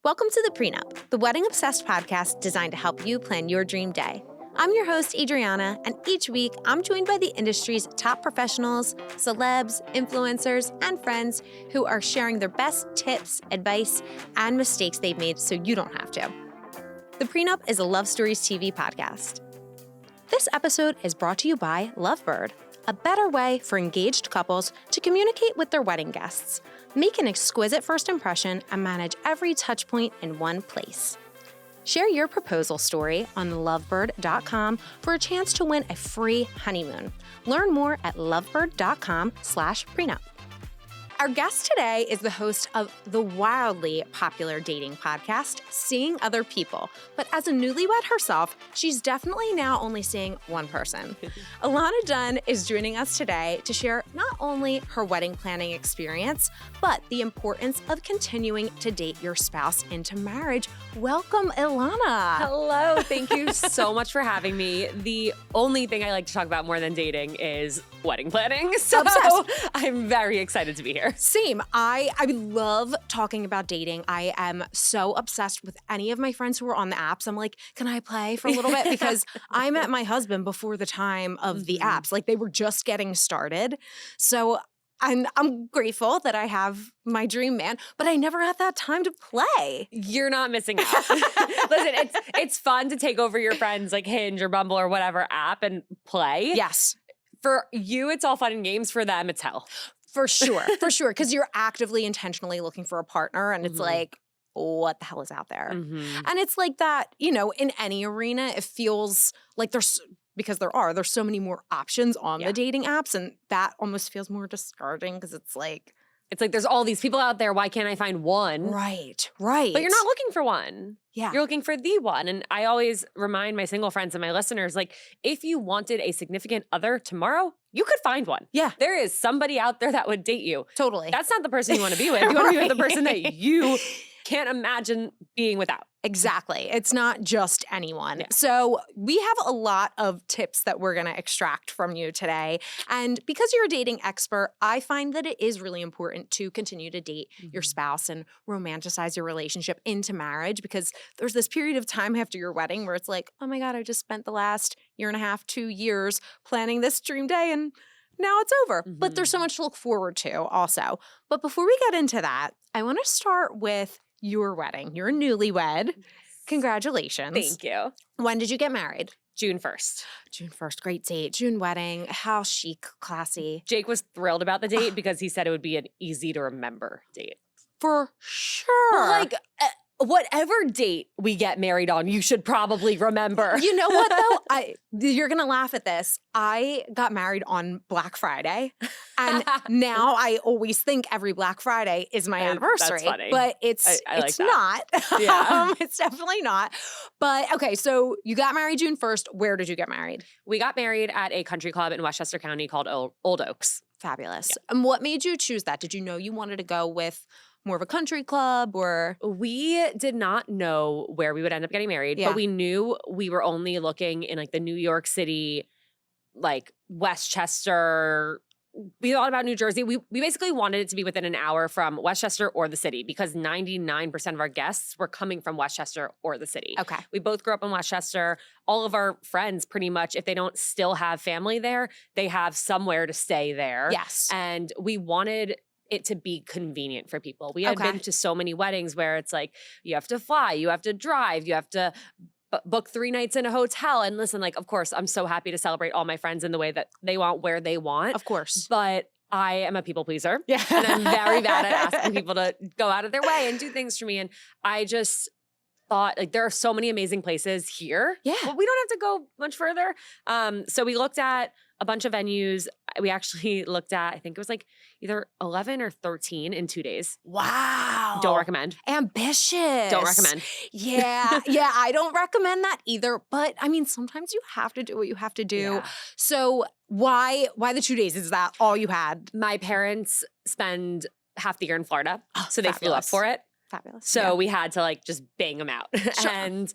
Welcome to the Pre Nup, the wedding-obsessed podcast designed to help you plan your dream day. I'm your host, Adriana, and each week I'm joined by the industry's top professionals, celebs, influencers, and friends who are sharing their best tips, advice, and mistakes they've made so you don't have to. The Pre Nup is a Love Stories TV podcast. This episode is brought to you by Lovebird, a better way for engaged couples to communicate with their wedding guests. Make an exquisite first impression and manage every touch point in one place. Share your proposal story on lovebird.com for a chance to win a free honeymoon. Learn more at lovebird.com/prenup. Our guest today is the host of the wildly popular dating podcast, Seeing Other People. But as a newlywed herself, she's definitely now only seeing one person. Ilana Dunn is joining us today to share not only her wedding planning experience, but the importance of continuing to date your spouse into marriage. Welcome, Ilana. Hello. Thank you so much for having me. The only thing I like to talk about more than dating is wedding planning. So Obsessed. I'm very excited to be here. Same. I love talking about dating. I am so obsessed with any of my friends who are on the apps. I'm like, can I play for a little bit? Because I met my husband before the time of the apps. Like they were just getting started. So I'm grateful that I have my dream man, but I never had that time to play. You're not missing out. Listen, it's fun to take over your friends like Hinge or Bumble or whatever app and play. Yes. For you, it's all fun and games. For them, it's hell. For sure. Because you're actively, intentionally looking for a partner and it's like, what the hell is out there? And it's like that, in any arena, it feels like there's so many more options on the dating apps, and that almost feels more discouraging because it's like there's all these people out there. Why can't I find one? Right. But you're not looking for one. Yeah. You're looking for the one. And I always remind my single friends and my listeners, like, if you wanted a significant other tomorrow, you could find one. Yeah. There is somebody out there that would date you. Totally. That's not the person you want to be with. You want to be with the person that you can't imagine being without. Exactly. It's not just anyone. Yeah. So we have a lot of tips that we're going to extract from you today. And because you're a dating expert, I find that it is really important to continue to date your spouse and romanticize your relationship into marriage, because there's this period of time after your wedding where it's like, oh my God, I just spent the last year and a half, 2 years planning this dream day and now it's over. But there's so much to look forward to also. But before we get into that, I want to start with your wedding. You're a newlywed. Congratulations. Thank you. When did you get married? June 1st. June 1st. Great date. June wedding. How chic, classy. Jake was thrilled about the date because he said it would be an easy to remember date. For sure. Well, whatever date we get married on, you should probably remember. You know what, though? You're going to laugh at this. I got married on Black Friday, and now I always think every Black Friday is my anniversary. That's funny. But it's like not. Yeah. It's definitely not. But, okay, so you got married June 1st. Where did you get married? We got married at a country club in Westchester County called Old Oaks. Fabulous. Yeah. And what made you choose that? Did you know you wanted to go with more of a country club or? We did not know where we would end up getting married, but we knew we were only looking in like the New York City, like Westchester. We thought about New Jersey. We basically wanted it to be within an hour from Westchester or the city because 99% of our guests were coming from Westchester or the city. Okay. We both grew up in Westchester. All of our friends, pretty much, if they don't still have family there, they have somewhere to stay there. Yes. And we wanted it to be convenient for people. We had been to so many weddings where it's like, you have to fly, you have to drive, you have to book 3 nights in a hotel. And listen, like, of course, I'm so happy to celebrate all my friends in the way that they want, where they want. Of course. But I am a people pleaser. Yeah. And I'm very bad at asking people to go out of their way and do things for me. And I just thought, like, there are so many amazing places here. Yeah. Well, we don't have to go much further. So we looked at a bunch of venues. We actually looked at, I think it was like either 11 or 13 in 2 days. Wow. Don't recommend. Ambitious. Don't recommend. Yeah. Yeah, I don't recommend that either. But I mean, sometimes you have to do what you have to do. Yeah. So why the 2 days? Is that all you had? My parents spend half the year in Florida. Oh, so they flew up fabulous. for it. Fabulous. So we had to like just bang them out. Sure. And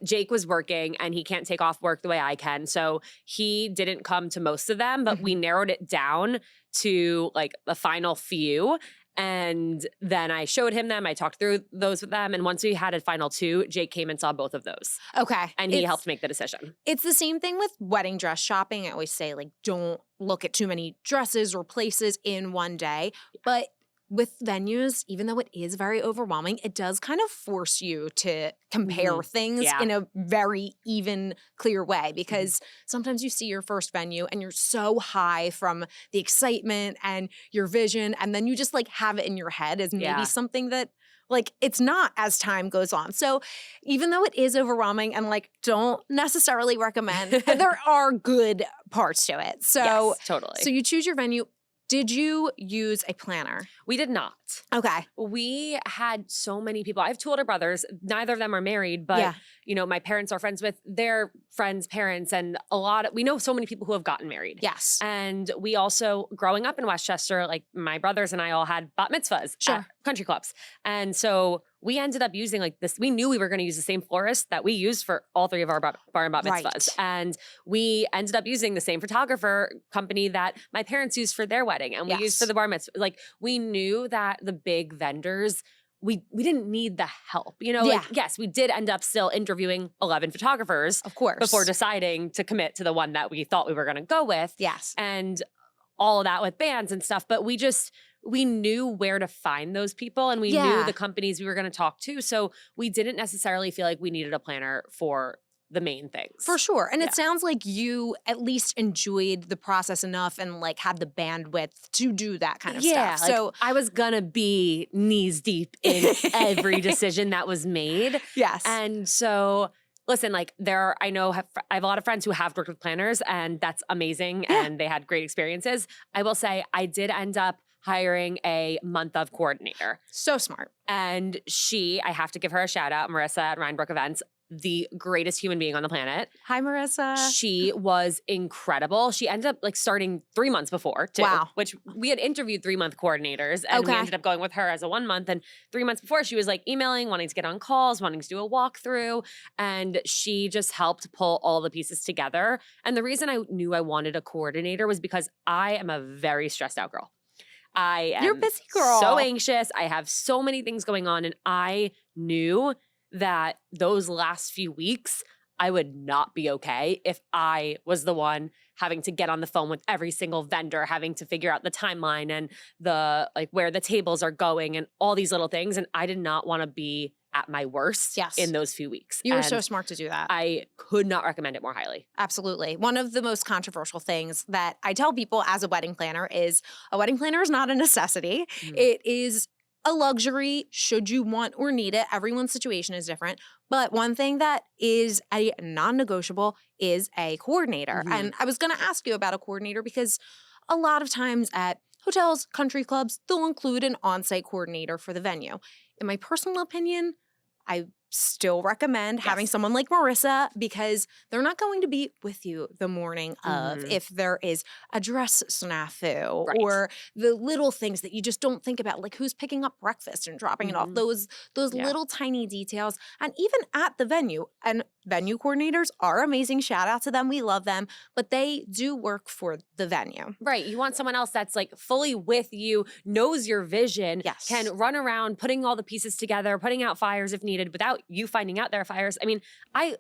Jake was working and he can't take off work the way I can. So he didn't come to most of them, but we narrowed it down to like the final few. And then I showed him them. I talked through those with them. And once we had a final 2, Jake came and saw both of those. Okay. And he helped make the decision. It's the same thing with wedding dress shopping. I always say, like, don't look at too many dresses or places in one day. But with venues, even though it is very overwhelming, it does kind of force you to compare things in a very even, clear way, because sometimes you see your first venue and you're so high from the excitement and your vision, and then you just like have it in your head as maybe something that like it's not as time goes on. So even though it is overwhelming and like don't necessarily recommend, there are good parts to it. So yes, totally. So you choose your venue. Did you use a planner? We did not. Okay. We had so many people. I have 2 older brothers. Neither of them are married, but you know, my parents are friends with their friends' parents, and we know so many people who have gotten married. Yes. And we also, growing up in Westchester, like my brothers and I all had bat mitzvahs at country clubs. And so we ended up using like this. We knew we were going to use the same florist that we used for all 3 of our bar and bat mitzvahs. Right. And we ended up using the same photographer company that my parents used for their wedding and we used for the bar mitzvah. Like we knew that the big vendors, we didn't need the help. You know, like, yes, we did end up still interviewing 11 photographers. Of course. Before deciding to commit to the one that we thought we were going to go with. Yes. And all of that with bands and stuff. But we knew where to find those people, and we knew the companies we were going to talk to. So we didn't necessarily feel like we needed a planner for the main things. For sure. And it sounds like you at least enjoyed the process enough and like had the bandwidth to do that kind of stuff. Like, so I was gonna be knees deep in every decision that was made. Yes. And so listen, like I have a lot of friends who have worked with planners, and that's amazing and they had great experiences. I will say I did end up hiring a month of coordinator. So smart. And I have to give her a shout out, Marissa at Rhinebrook Events, the greatest human being on the planet. Hi, Marissa. She was incredible. She ended up like starting 3 months before too. Wow. Which we had interviewed 3-month coordinators and we ended up going with her as a 1 month. And 3 months before she was like emailing, wanting to get on calls, wanting to do a walkthrough. And she just helped pull all the pieces together. And the reason I knew I wanted a coordinator was because I am a very stressed out girl. You're a busy girl. So anxious. I have so many things going on. And I knew that those last few weeks, I would not be okay if I was the one having to get on the phone with every single vendor, having to figure out the timeline and the like where the tables are going and all these little things. And I did not want to be at my worst in those few weeks. You were so smart to do that. I could not recommend it more highly. Absolutely. One of the most controversial things that I tell people as a wedding planner is a wedding planner is not a necessity. It is a luxury should you want or need it. Everyone's situation is different. But one thing that is a non-negotiable is a coordinator. And I was going to ask you about a coordinator because a lot of times at hotels, country clubs, they'll include an on-site coordinator for the venue. In my personal opinion, I still recommend having someone like Marissa because they're not going to be with you the morning of if there is a dress snafu or the little things that you just don't think about, like who's picking up breakfast and dropping it off, those little tiny details. And even at the venue, and venue coordinators are amazing. Shout out to them. We love them, but they do work for the venue. Right. You want someone else that's like fully with you, knows your vision, can run around putting all the pieces together, putting out fires if needed without you finding out there are fires. I mean, I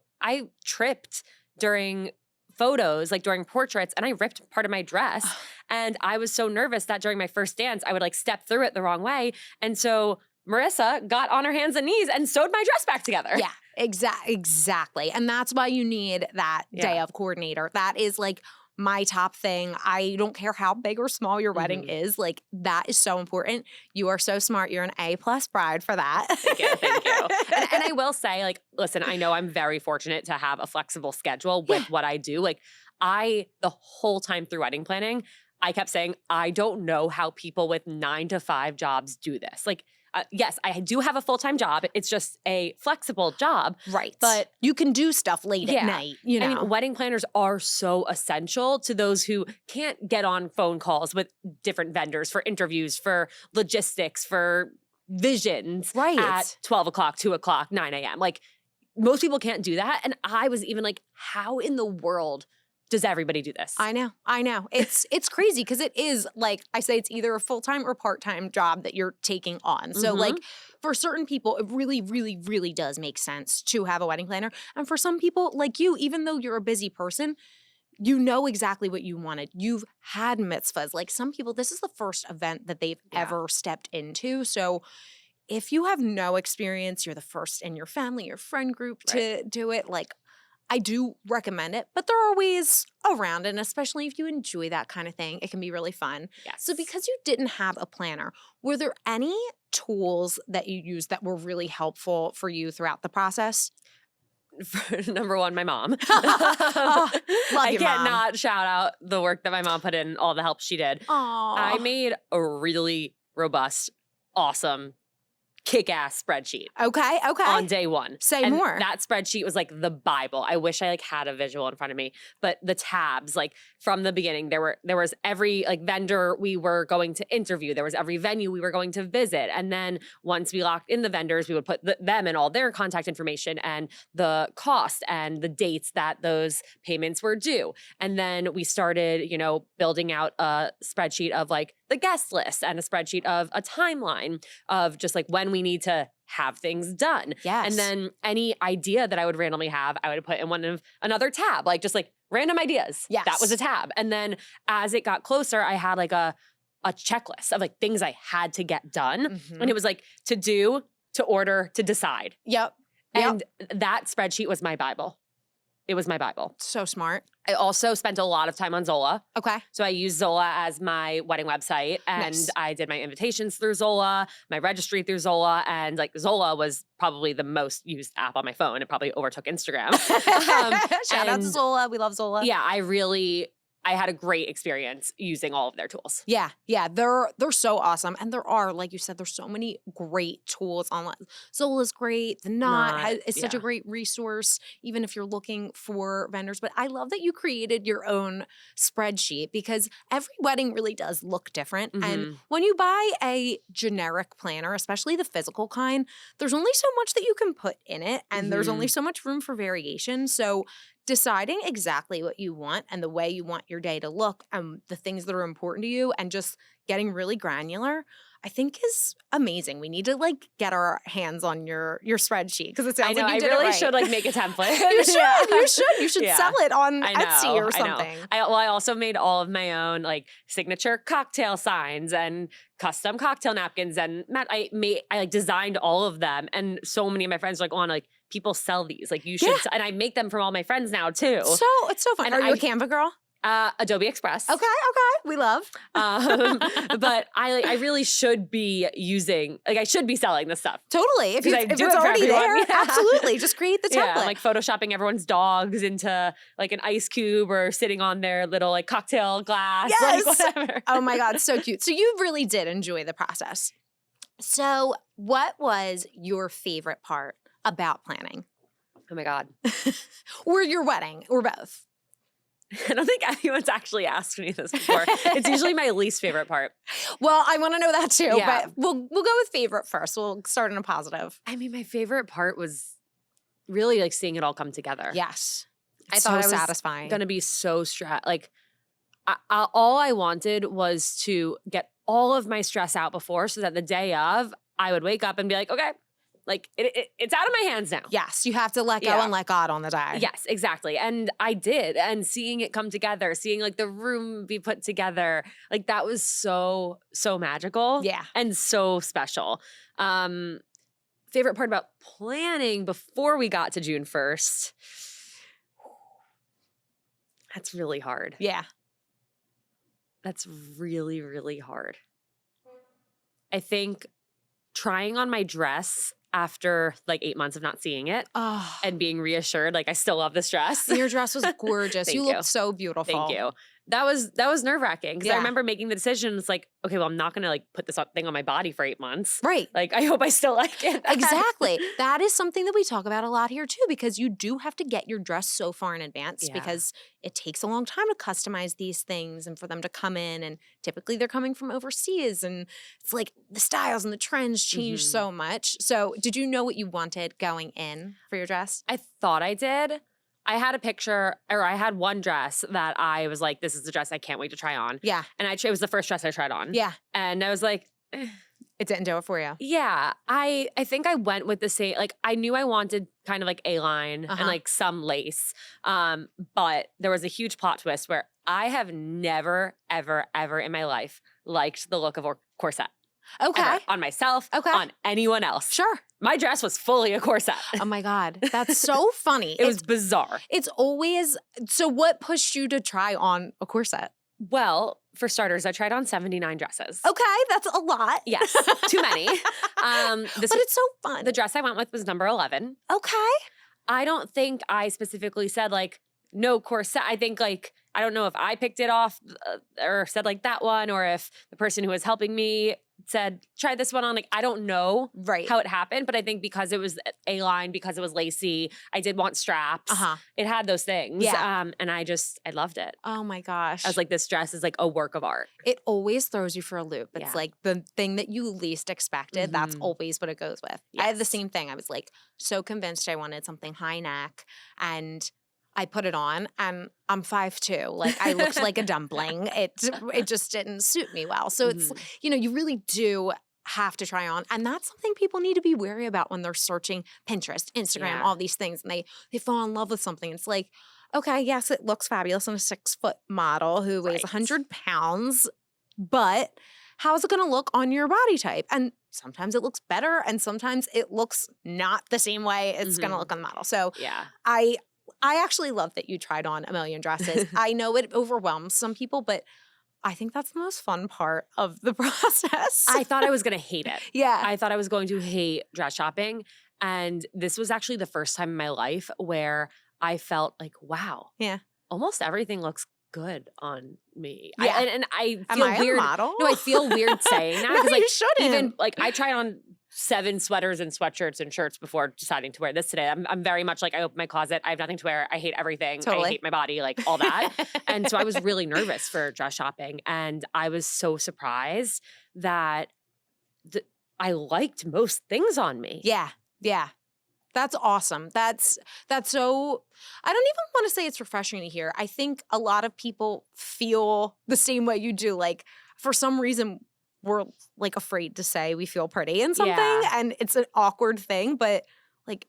tripped during photos, like during portraits, and I ripped part of my dress. And I was so nervous that during my first dance, I would like step through it the wrong way. And so Marissa got on her hands and knees and sewed my dress back together. Yeah, exactly. And that's why you need that day of coordinator. That is like my top thing. I don't care how big or small your wedding is. Like that is so important. You are so smart. You're an A+ bride for that. Thank you. And I will say, like, listen, I know I'm very fortunate to have a flexible schedule with what I do. Like the whole time through wedding planning, I kept saying, I don't know how people with 9-to-5 jobs do this. Like, yes, I do have a full-time job. It's just a flexible job. Right. But you can do stuff late at night. You know? I mean, wedding planners are so essential to those who can't get on phone calls with different vendors for interviews, for logistics, for visions at 12 o'clock, 2 o'clock, 9 a.m. Like, most people can't do that. And I was even like, how in the world does everybody do this? I know. It's crazy because it is like I say, it's either a full-time or part-time job that you're taking on. So like for certain people, it really, really, really does make sense to have a wedding planner. And for some people like you, even though you're a busy person, you know exactly what you wanted. You've had mitzvahs. Like some people, this is the first event that they've ever stepped into. So if you have no experience, you're the first in your family, your friend group to do it, like I do recommend it, but there are ways around it, and especially if you enjoy that kind of thing, it can be really fun. Yes. So because you didn't have a planner, were there any tools that you used that were really helpful for you throughout the process? Number one, my mom. Oh, love I your can't mom. not shout out the work that my mom put in, all the help she did. Aww. I made a really robust, awesome, kick-ass spreadsheet. Okay. On day one. Say and more. That spreadsheet was like the Bible. I wish I like had a visual in front of me, but the tabs, like from the beginning, there was every like vendor we were going to interview. There was every venue we were going to visit. And then once we locked in the vendors, we would put them and all their contact information and the cost and the dates that those payments were due. And then we started, building out a spreadsheet of like the guest list and a spreadsheet of a timeline of just like when we need to have things done. Yes. And then any idea that I would randomly have, I would put in another tab, like just like random ideas. Yes. That was a tab. And then as it got closer, I had like a checklist of like things I had to get done. And it was like to do, to order, to decide. Yep. And that spreadsheet was my Bible. It was my Bible. So smart. I also spent a lot of time on Zola. Okay. So I used Zola as my wedding website, and Nice. I did my invitations through Zola, my registry through Zola, and like Zola was probably the most used app on my phone. It probably overtook Instagram. Shout out to Zola. We love Zola. Yeah, I had a great experience using all of their tools. Yeah, they're so awesome, and there are, like you said, there's so many great tools online. Zola's great. The Knot is such a great resource, even if you're looking for vendors. But I love that you created your own spreadsheet because every wedding really does look different. And when you buy a generic planner, especially the physical kind, there's only so much that you can put in it, and there's only so much room for variation. So deciding exactly what you want and the way you want your day to look and the things that are important to you and just getting really granular, I think is amazing. We need to like get our hands on your spreadsheet because it sounds like you did I really it right. should like make a template. You should sell it on Etsy or something. I also made all of my own like signature cocktail signs and custom cocktail napkins, and I like designed all of them. And so many of my friends are like, "Oh, like people sell these. Like you should." And I make them for all my friends now too. So it's so fun. And are you a Canva girl? Adobe Express. Okay, we love. But I really should be I should be selling this stuff. Totally. If it's it already there, Yeah. absolutely. Just create the template. Yeah, I'm like photoshopping everyone's dogs into like an ice cube or sitting on their little like cocktail glass. Yes. Like whatever. Oh my God, so cute. So you really did enjoy the process. So what was your favorite part about planning? Oh my God. Or your wedding, or both? I don't think anyone's actually asked me this before. It's usually my least favorite part. Well, I want to know that too, Yeah. but we'll go with favorite first. We'll start in a positive. I mean, my favorite part was really like seeing it all come together. Yes. I It's thought so I was satisfying. Gonna be so stressed. Like, all I wanted was to get all of my stress out before, so that the day of, I would wake up and be like, okay, like it's out of my hands now. Yes, you have to let go and let God on the day. Yes, exactly. And I did. And seeing it come together, seeing like the room be put together, like that was so, so magical. Yeah. And so special. Favorite part about planning before we got to June 1st. That's really hard. Yeah. That's really, really hard. I think trying on my dress after like 8 months of not seeing it and being reassured, like I still love this dress. Your dress was gorgeous. Thank you you. looked so beautiful. Thank you. That was nerve-wracking because Yeah. I remember making the decision. It's like, okay, well, I'm not going to like put this thing on my body for 8 months. Right. Like, I hope I still like it. Exactly. That is something that we talk about a lot here too, because you do have to get your dress so far in advance Yeah. because it takes a long time to customize these things and for them to come in. And typically they're coming from overseas. And it's like the styles and the trends change so much. So did you know what you wanted going in for your dress? I thought I did. I had a picture, or I had one dress that I was like, this is the dress I can't wait to try on. Yeah. And it was the first dress I tried on. Yeah. And I was like, it didn't do it for you. Yeah. I think I went with the same, like I knew I wanted kind of like A-line and like some lace. But there was a huge plot twist where I have never, ever, ever in my life liked the look of a corset. Okay. Ever. On myself, on anyone else. Sure. My dress was fully a corset. Oh my God. That's so funny. It was bizarre. It's always, so what pushed you to try on a corset? Well, for starters, I tried on 79 dresses. Okay, that's a lot. Yes, too many. But it's so fun. The dress I went with was number 11. Okay. I don't think I specifically said like, no corset. I think like, I don't know if I picked it off or said like that one, or if the person who was helping me said, try this one on. Like, I don't know how it happened, but I think because it was A-line, because it was lacy, I did want straps. It had those things. Yeah. And I loved it. Oh my gosh. I was like, this dress is like a work of art. It always throws you for a loop. It's like the thing that you least expected. That's always what it goes with. Yes. I had the same thing. I was like so convinced I wanted something high neck, and I put it on and I'm 5'2". Like I looked like a dumpling. It just didn't suit me well. So it's, you really do have to try on. And that's something people need to be wary about when they're searching Pinterest, Instagram, all these things. And they fall in love with something. It's like, okay, yes, it looks fabulous on a 6-foot model who weighs 100 pounds, but how is it going to look on your body type? And sometimes it looks better and sometimes it looks not the same way it's going to look on the model. So I actually love that you tried on a million dresses. I know it overwhelms some people, but I think that's the most fun part of the process. I thought I was going to hate it. Yeah. I thought I was going to hate dress shopping. And this was actually the first time in my life where I felt like, wow. Yeah. Almost everything looks good on me. Yeah. I feel Am I weird. A model? No, I feel weird saying that. No, like, you shouldn't. Even like I tried on 7 sweaters and sweatshirts and shirts before deciding to wear this today. I'm very much like, I open my closet. I have nothing to wear. I hate everything. Totally. I hate my body, like all that. And so I was really nervous for dress shopping. And I was so surprised that I liked most things on me. Yeah. Yeah. That's awesome. That's so, I don't even want to say it's refreshing to hear. I think a lot of people feel the same way you do. Like for some reason, we're like afraid to say we feel pretty in something, and it's an awkward thing, but like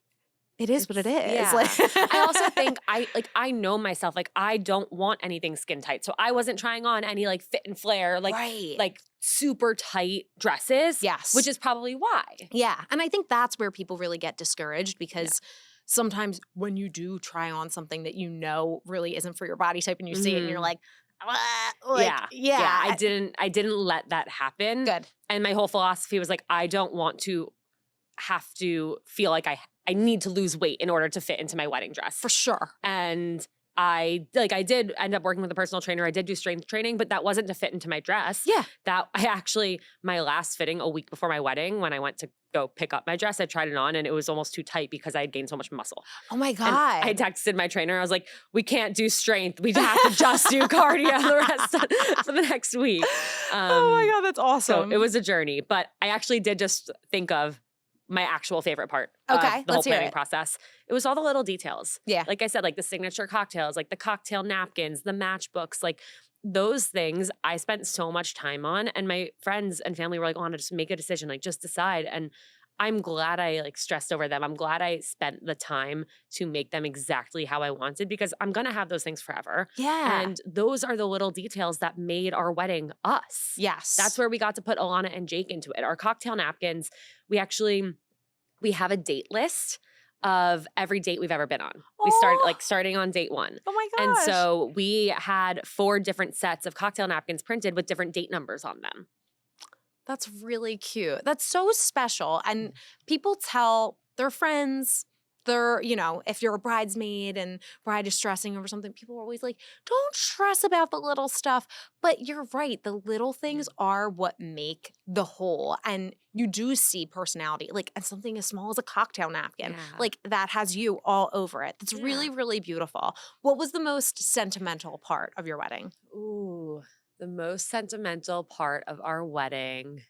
it is what it is. Yeah. Like, I also think I know myself, like I don't want anything skin tight. So I wasn't trying on any like fit and flare, like like super tight dresses. Yes. Which is probably why. Yeah. And I think that's where people really get discouraged, because sometimes when you do try on something that you know really isn't for your body type and you see it and you're like, I didn't let that happen. Good. And my whole philosophy was like, I don't want to have to feel like I need to lose weight in order to fit into my wedding dress. For sure. And I did end up working with a personal trainer. I did do strength training, but that wasn't to fit into my dress. Yeah. That I actually, my last fitting a week before my wedding, when I went to go pick up my dress, I tried it on and it was almost too tight because I had gained so much muscle. Oh my God. And I texted my trainer. I was like, we can't do strength. We have to just do cardio the rest for the next week. Oh my God, that's awesome. So it was a journey, but I actually did just think of my actual favorite part of the whole planning process. It was all the little details. Yeah. Like I said, like the signature cocktails, like the cocktail napkins, the matchbooks, like those things I spent so much time on. And my friends and family were like, oh, just make a decision, like just decide. And I'm glad I like stressed over them. I'm glad I spent the time to make them exactly how I wanted, because I'm going to have those things forever. Yeah. And those are the little details that made our wedding us. Yes. That's where we got to put Ilana and Jake into it. Our cocktail napkins, we have a date list of every date we've ever been on. We starting on date 1. Oh my gosh. And so we had 4 different sets of cocktail napkins printed with different date numbers on them. That's really cute. That's so special. And people tell their friends, if you're a bridesmaid and bride is stressing over something, people are always like, don't stress about the little stuff. But you're right. The little things are what make the whole. And you do see personality, like something as small as a cocktail napkin, like that has you all over it. That's really, really beautiful. What was the most sentimental part of your wedding? Ooh, the most sentimental part of our wedding.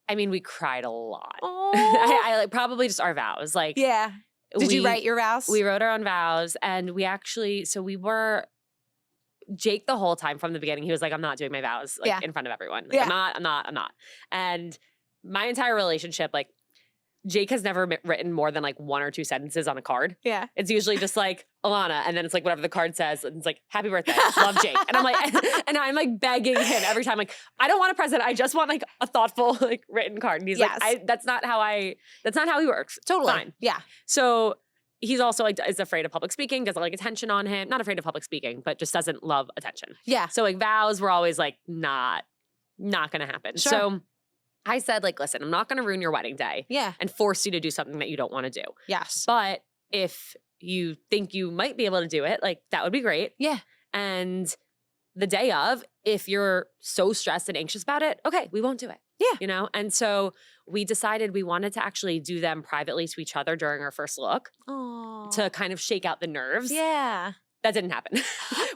I mean, we cried a lot. Oh. I like probably just our vows. Like, Did you write your vows? We wrote our own vows, and we actually, so we were, Jake the whole time from the beginning, he was like, I'm not doing my vows in front of everyone. Like, I'm not. And my entire relationship, like, Jake has never written more than like 1 or 2 sentences on a card. Yeah. It's usually just like, Ilana, and then it's like whatever the card says, and it's like, happy birthday, love Jake. And I'm like, and I'm like begging him every time, like, I don't want a present, I just want like a thoughtful like written card. And he's like, that's not how he works. Totally. Fine. Yeah. So he's also like, is afraid of public speaking, doesn't like attention on him. Not afraid of public speaking, but just doesn't love attention. Yeah. So like vows were always like, not gonna happen. Sure. So I said, like, listen, I'm not going to ruin your wedding day and force you to do something that you don't want to do. Yes. But if you think you might be able to do it, like, that would be great. Yeah. And the day of, if you're so stressed and anxious about it, okay, we won't do it. Yeah. You know? And so we decided we wanted to actually do them privately to each other during our first look. Aww. To kind of shake out the nerves. Yeah. That didn't happen.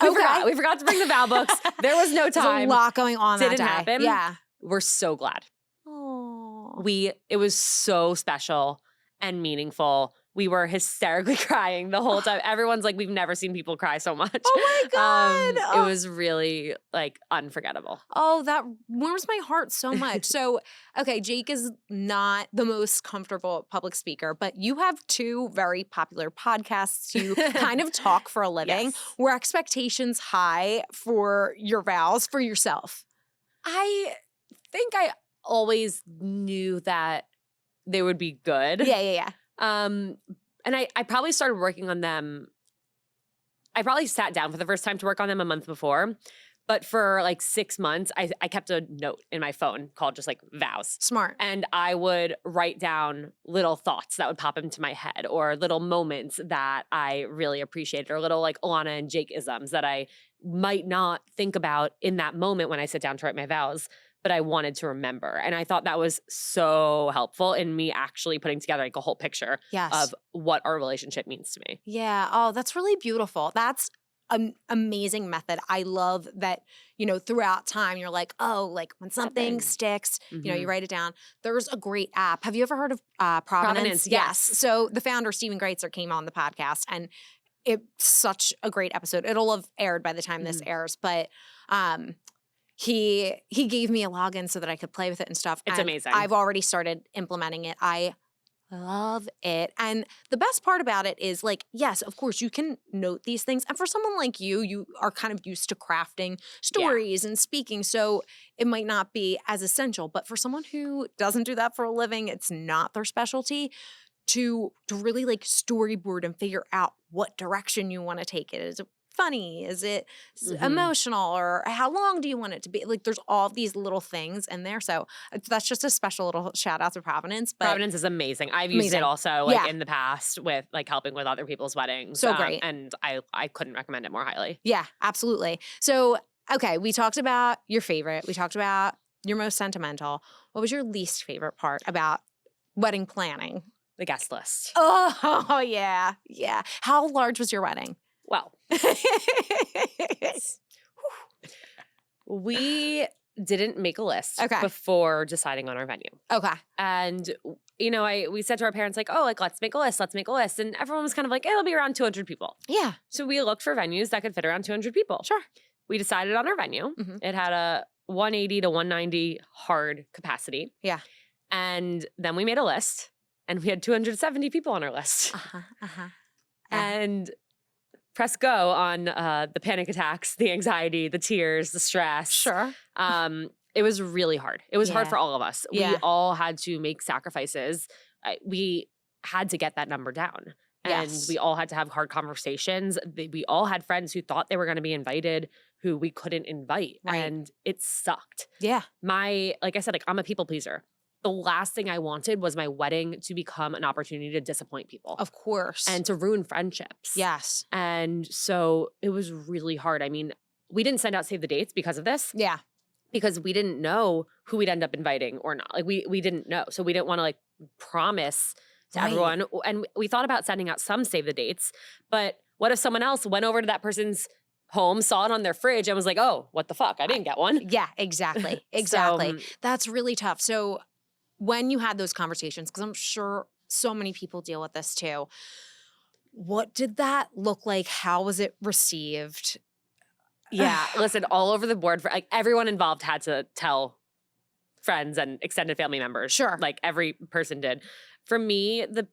We forgot to bring the vow books. There was no time. There's a lot going on that day. Didn't happen. Yeah. We're so glad. Oh. It was so special and meaningful. We were hysterically crying the whole time. Everyone's like, we've never seen people cry so much. Oh my God. It was really like unforgettable. Oh, that warms my heart so much. So, okay, Jake is not the most comfortable public speaker, but you have 2 very popular podcasts. You kind of talk for a living. Yes. Were expectations high for your vows for yourself? I think I always knew that they would be good. Yeah. And I probably started working on them. I probably sat down for the first time to work on them a month before. But for like 6 months, I kept a note in my phone called just like vows. Smart. And I would write down little thoughts that would pop into my head or little moments that I really appreciated or little like Ilana and Jake isms that I might not think about in that moment when I sit down to write my vows, but I wanted to remember. And I thought that was so helpful in me actually putting together like a whole picture of what our relationship means to me. Yeah. Oh, that's really beautiful. That's an amazing method. I love that, throughout time, you're like, oh, like when something sticks, you write it down. There's a great app. Have you ever heard of Provenance? Yes. So the founder, Stephen Greitzer, came on the podcast, and it's such a great episode. It'll have aired by the time this airs, but he gave me a login so that I could play with it and stuff. It's amazing. I've already started implementing it. I love it. And the best part about it is, like, yes, of course, you can note these things. And for someone like you are kind of used to crafting stories and speaking, so it might not be as essential. But for someone who doesn't do that for a living, it's not their specialty, to really like storyboard and figure out what direction you want to take it. Is it funny? Is it emotional? Or how long do you want it to be? Like, there's all these little things in there. So that's just a special little shout out to Provenance. But Provenance is amazing. I've used it also in the past with like helping with other people's weddings. So great. And I couldn't recommend it more highly. Yeah, absolutely. So, okay, we talked about your favorite. We talked about your most sentimental. What was your least favorite part about wedding planning? The guest list. Oh, yeah. Yeah. How large was your wedding? Well, we didn't make a list before deciding on our venue. Okay. And, we said to our parents, like, oh, like, let's make a list. And everyone was kind of like, it'll be around 200 people. Yeah. So we looked for venues that could fit around 200 people. Sure. We decided on our venue. Mm-hmm. It had a 180 to 190 hard capacity. Yeah. And then we made a list. And we had 270 people on our list. And press go on the panic attacks, the anxiety, the tears, the stress. Sure. It was really hard. It was hard for all of us. Yeah. We all had to make sacrifices. We had to get that number down. And we all had to have hard conversations. We all had friends who thought they were going to be invited who we couldn't invite. Right. And it sucked. Yeah. Like I said, like, I'm a people pleaser. The last thing I wanted was my wedding to become an opportunity to disappoint people. Of course. And to ruin friendships. Yes. And so it was really hard. I mean, we didn't send out save the dates because of this. Yeah. Because we didn't know who we'd end up inviting or not. Like, we didn't know. So we didn't want to like promise to everyone. And we thought about sending out some save the dates. But what if someone else went over to that person's home, saw it on their fridge and was like, oh, what the fuck? I didn't get one. Yeah, exactly. Exactly. That's really tough. So when you had those conversations, because I'm sure so many people deal with this too. What did that look like? How was it received? Yeah, listen, all over the board, for like everyone involved had to tell friends and extended family members. Sure. Like every person did. For me, the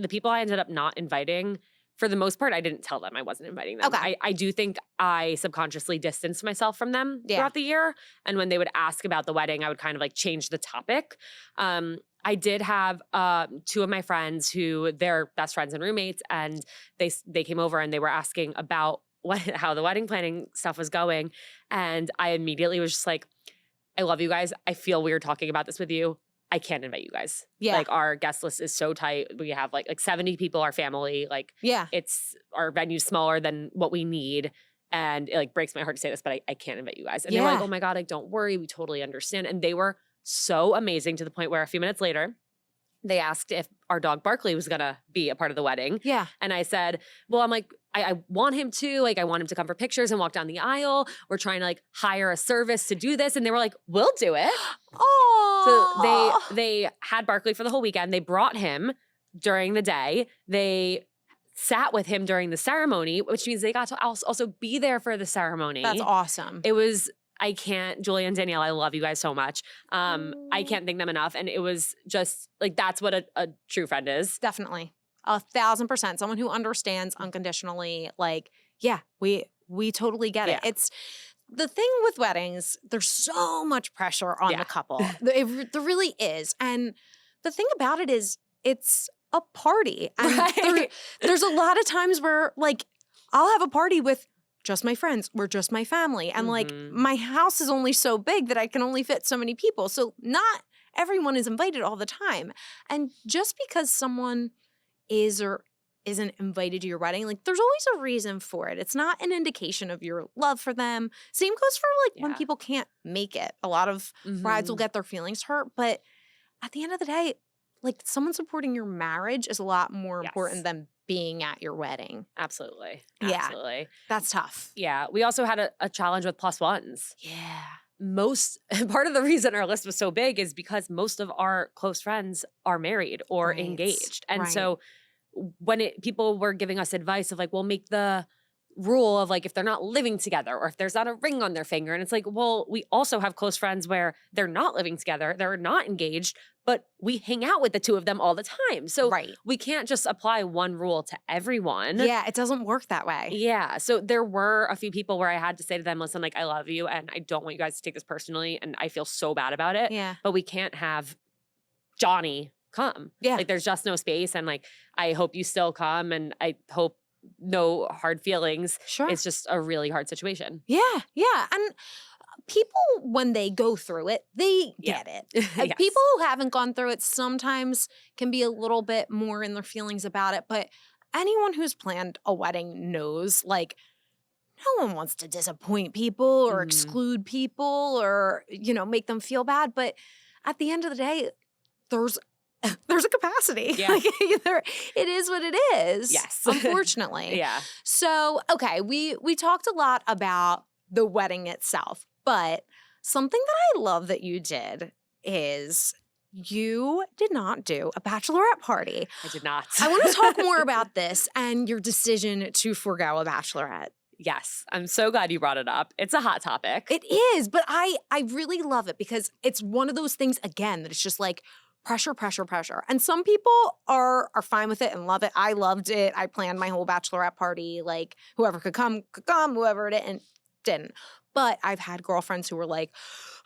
people I ended up not inviting, for the most part, I didn't tell them I wasn't inviting them. Okay. I do think I subconsciously distanced myself from them throughout the year. And when they would ask about the wedding, I would kind of like change the topic. I did have two of my friends who they're best friends and roommates, and they came over and they were asking about how the wedding planning stuff was going. And I immediately was just like, I love you guys. I feel weird talking about this with you. I can't invite you guys. Yeah. Like our guest list is so tight. We have like 70 people, our family. Like it's our venue's smaller than what we need. And it like breaks my heart to say this, but I can't invite you guys. And they were like, oh my God, like don't worry. We totally understand. And they were so amazing to the point where a few minutes later, they asked if our dog Barkley was going to be a part of the wedding. Yeah. And I said, well, I'm like, I want him to. Like, I want him to come for pictures and walk down the aisle. We're trying to like hire a service to do this. And they were like, we'll do it. Oh. So they had Barkley for the whole weekend. They brought him during the day. They sat with him during the ceremony, which means they got to also be there for the ceremony. That's awesome. It was... Julia and Danielle, I love you guys so much. I can't thank them enough. And it was just like, that's what a true friend is. Definitely. 1,000%. Someone who understands unconditionally, like, yeah, we totally get it. It's the thing with weddings, there's so much pressure on the couple. There really is. And the thing about it is it's a party. And there's a lot of times where like, I'll have a party with just my friends, we're just my family. And like my house is only so big that I can only fit so many people. So not everyone is invited all the time. And just because someone is or isn't invited to your wedding, like there's always a reason for it. It's not an indication of your love for them. Same goes for like when people can't make it. A lot of brides will get their feelings hurt. But at the end of the day, like someone supporting your marriage is a lot more important than being at your wedding. Absolutely. Yeah. That's tough. Yeah. We also had a challenge with plus ones. Yeah. Part of the reason our list was so big is because most of our close friends are married or engaged. And so when people were giving us advice of like, well, make the rule of like, if they're not living together or if there's not a ring on their finger. And it's like, well, we also have close friends where they're not living together, they're not engaged, but we hang out with the two of them all the time. So we can't just apply one rule to everyone. Yeah, it doesn't work that way. Yeah. So there were a few people where I had to say to them, listen, like, I love you and I don't want you guys to take this personally. And I feel so bad about it. Yeah. But we can't have Johnny come. Yeah. Like there's just no space. And like, I hope you still come and I hope no hard feelings. Sure. It's just a really hard situation. Yeah. Yeah. And people, when they go through it, they get it. People who haven't gone through it sometimes can be a little bit more in their feelings about it. But anyone who's planned a wedding knows, like, no one wants to disappoint people or exclude people or, you know, make them feel bad. But at the end of the day, there's a capacity. Yeah. Like, it is what it is. Yes. Unfortunately. Yeah. So, okay, we talked a lot about the wedding itself, but something that I love that you did is you did not do a bachelorette party. I did not. I want to talk more about this and your decision to forgo a bachelorette. Yes. I'm so glad you brought it up. It's a hot topic. It is, but I really love it because it's one of those things, again, that it's just like pressure, pressure, pressure. And some people are fine with it and love it. I loved it. I planned my whole bachelorette party. Like, whoever could come, whoever didn't. But I've had girlfriends who were like,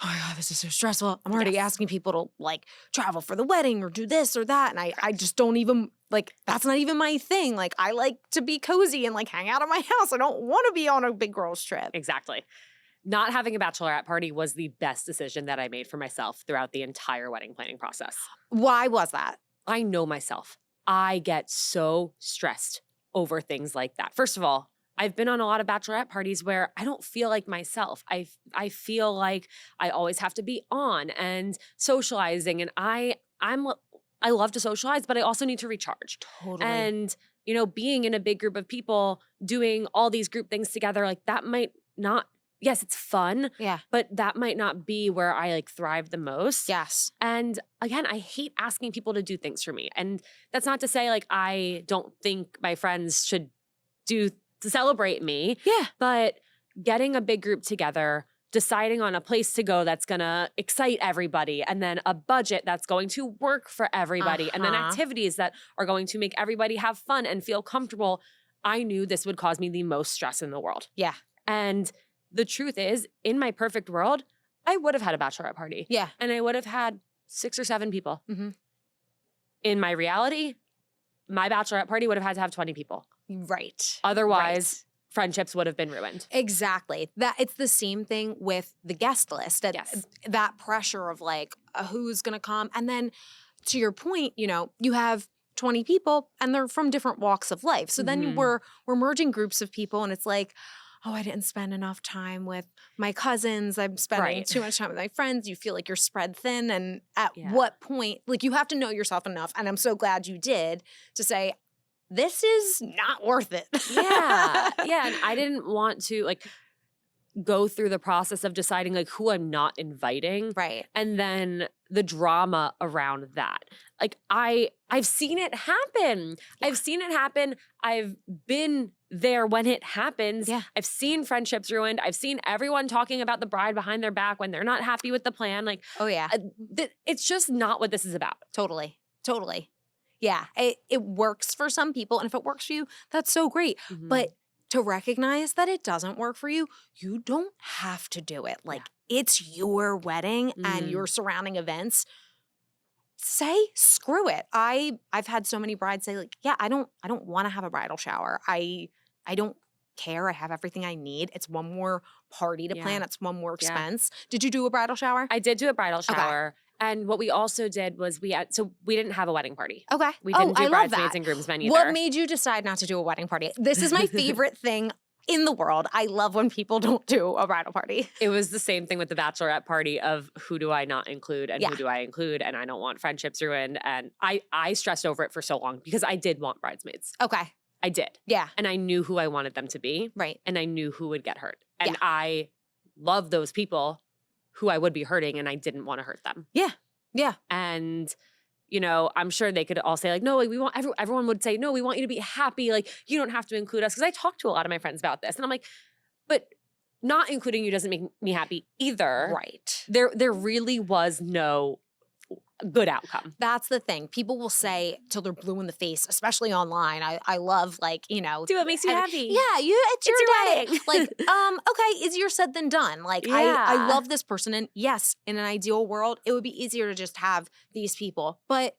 oh my God, this is so stressful. I'm already asking people to like travel for the wedding or do this or that. And I just don't even, like, that's not even my thing. Like, I like to be cozy and like hang out at my house. I don't want to be on a big girls trip. Exactly. Not having a bachelorette party was the best decision that I made for myself throughout the entire wedding planning process. Why was that? I know myself. I get so stressed over things like that. First of all, I've been on a lot of bachelorette parties where I don't feel like myself. I feel like I always have to be on and socializing. And I love to socialize, but I also need to recharge. Totally. And, you know, being in a big group of people, doing all these group things together, like that might not yes, it's fun. Yeah. But that might not be where I like thrive the most. Yes. And again, I hate asking people to do things for me. And that's not to say like I don't think my friends should do to celebrate me. Yeah. But getting a big group together, deciding on a place to go that's gonna excite everybody, and then a budget that's going to work for everybody, and then activities that are going to make everybody have fun and feel comfortable. I knew this would cause me the most stress in the world. Yeah. And the truth is, in my perfect world, I would have had a bachelorette party. Yeah. And I would have had 6 or 7 people. Mm-hmm. In my reality, my bachelorette party would have had to have 20 people. Right. Otherwise, friendships would have been ruined. Exactly. That it's the same thing with the guest list. Yes. That pressure of like who's going to come. And then to your point, you know, you have 20 people and they're from different walks of life. So then we're merging groups of people and it's like, oh, I didn't spend enough time with my cousins. I'm spending too much time with my friends. You feel like you're spread thin. And at what point, like you have to know yourself enough. And I'm so glad you did to say, this is not worth it. Yeah. And I didn't want to like go through the process of deciding like who I'm not inviting. Right. And then the drama around that. Like I've seen it happen. Yeah. I've seen it happen. I've been there when it happens. Yeah. I've seen friendships ruined. I've seen everyone talking about the bride behind their back when they're not happy with the plan. Like, oh yeah. It's just not what this is about. Totally. Yeah, it works for some people. And if it works for you, that's so great. Mm-hmm. But to recognize that it doesn't work for you, you don't have to do it. Like it's your wedding and your surrounding events. Say screw it. I've had so many brides say like, yeah, I don't want to have a bridal shower. I don't care. I have everything I need. It's one more party to plan. It's one more expense. Did you do a bridal shower? I did do a bridal shower. Okay. And what we also did was we didn't have a wedding party. Okay. We didn't do bridesmaids and groomsmen either. What made you decide not to do a wedding party? This is my favorite thing in the world. I love when people don't do a bridal party. It was the same thing with the bachelorette party of who do I not include and who do I include, and I don't want friendships ruined. And I stressed over it for so long because I did want bridesmaids. Okay. I did. Yeah. And I knew who I wanted them to be. Right. And I knew who would get hurt. And I love those people who I would be hurting and I didn't want to hurt them. Yeah. Yeah. And, you know, I'm sure they could all say like, no, like we want, everyone would say, no, we want you to be happy. Like you don't have to include us. Cause I talked to a lot of my friends about this and I'm like, but not including you doesn't make me happy either. Right. There really was no good outcome. That's the thing. People will say till they're blue in the face, especially online. I love like, you know. Do what makes you happy. Yeah, it's your day. Like, okay, easier said than done. Like I love this person. And yes, in an ideal world, it would be easier to just have these people. But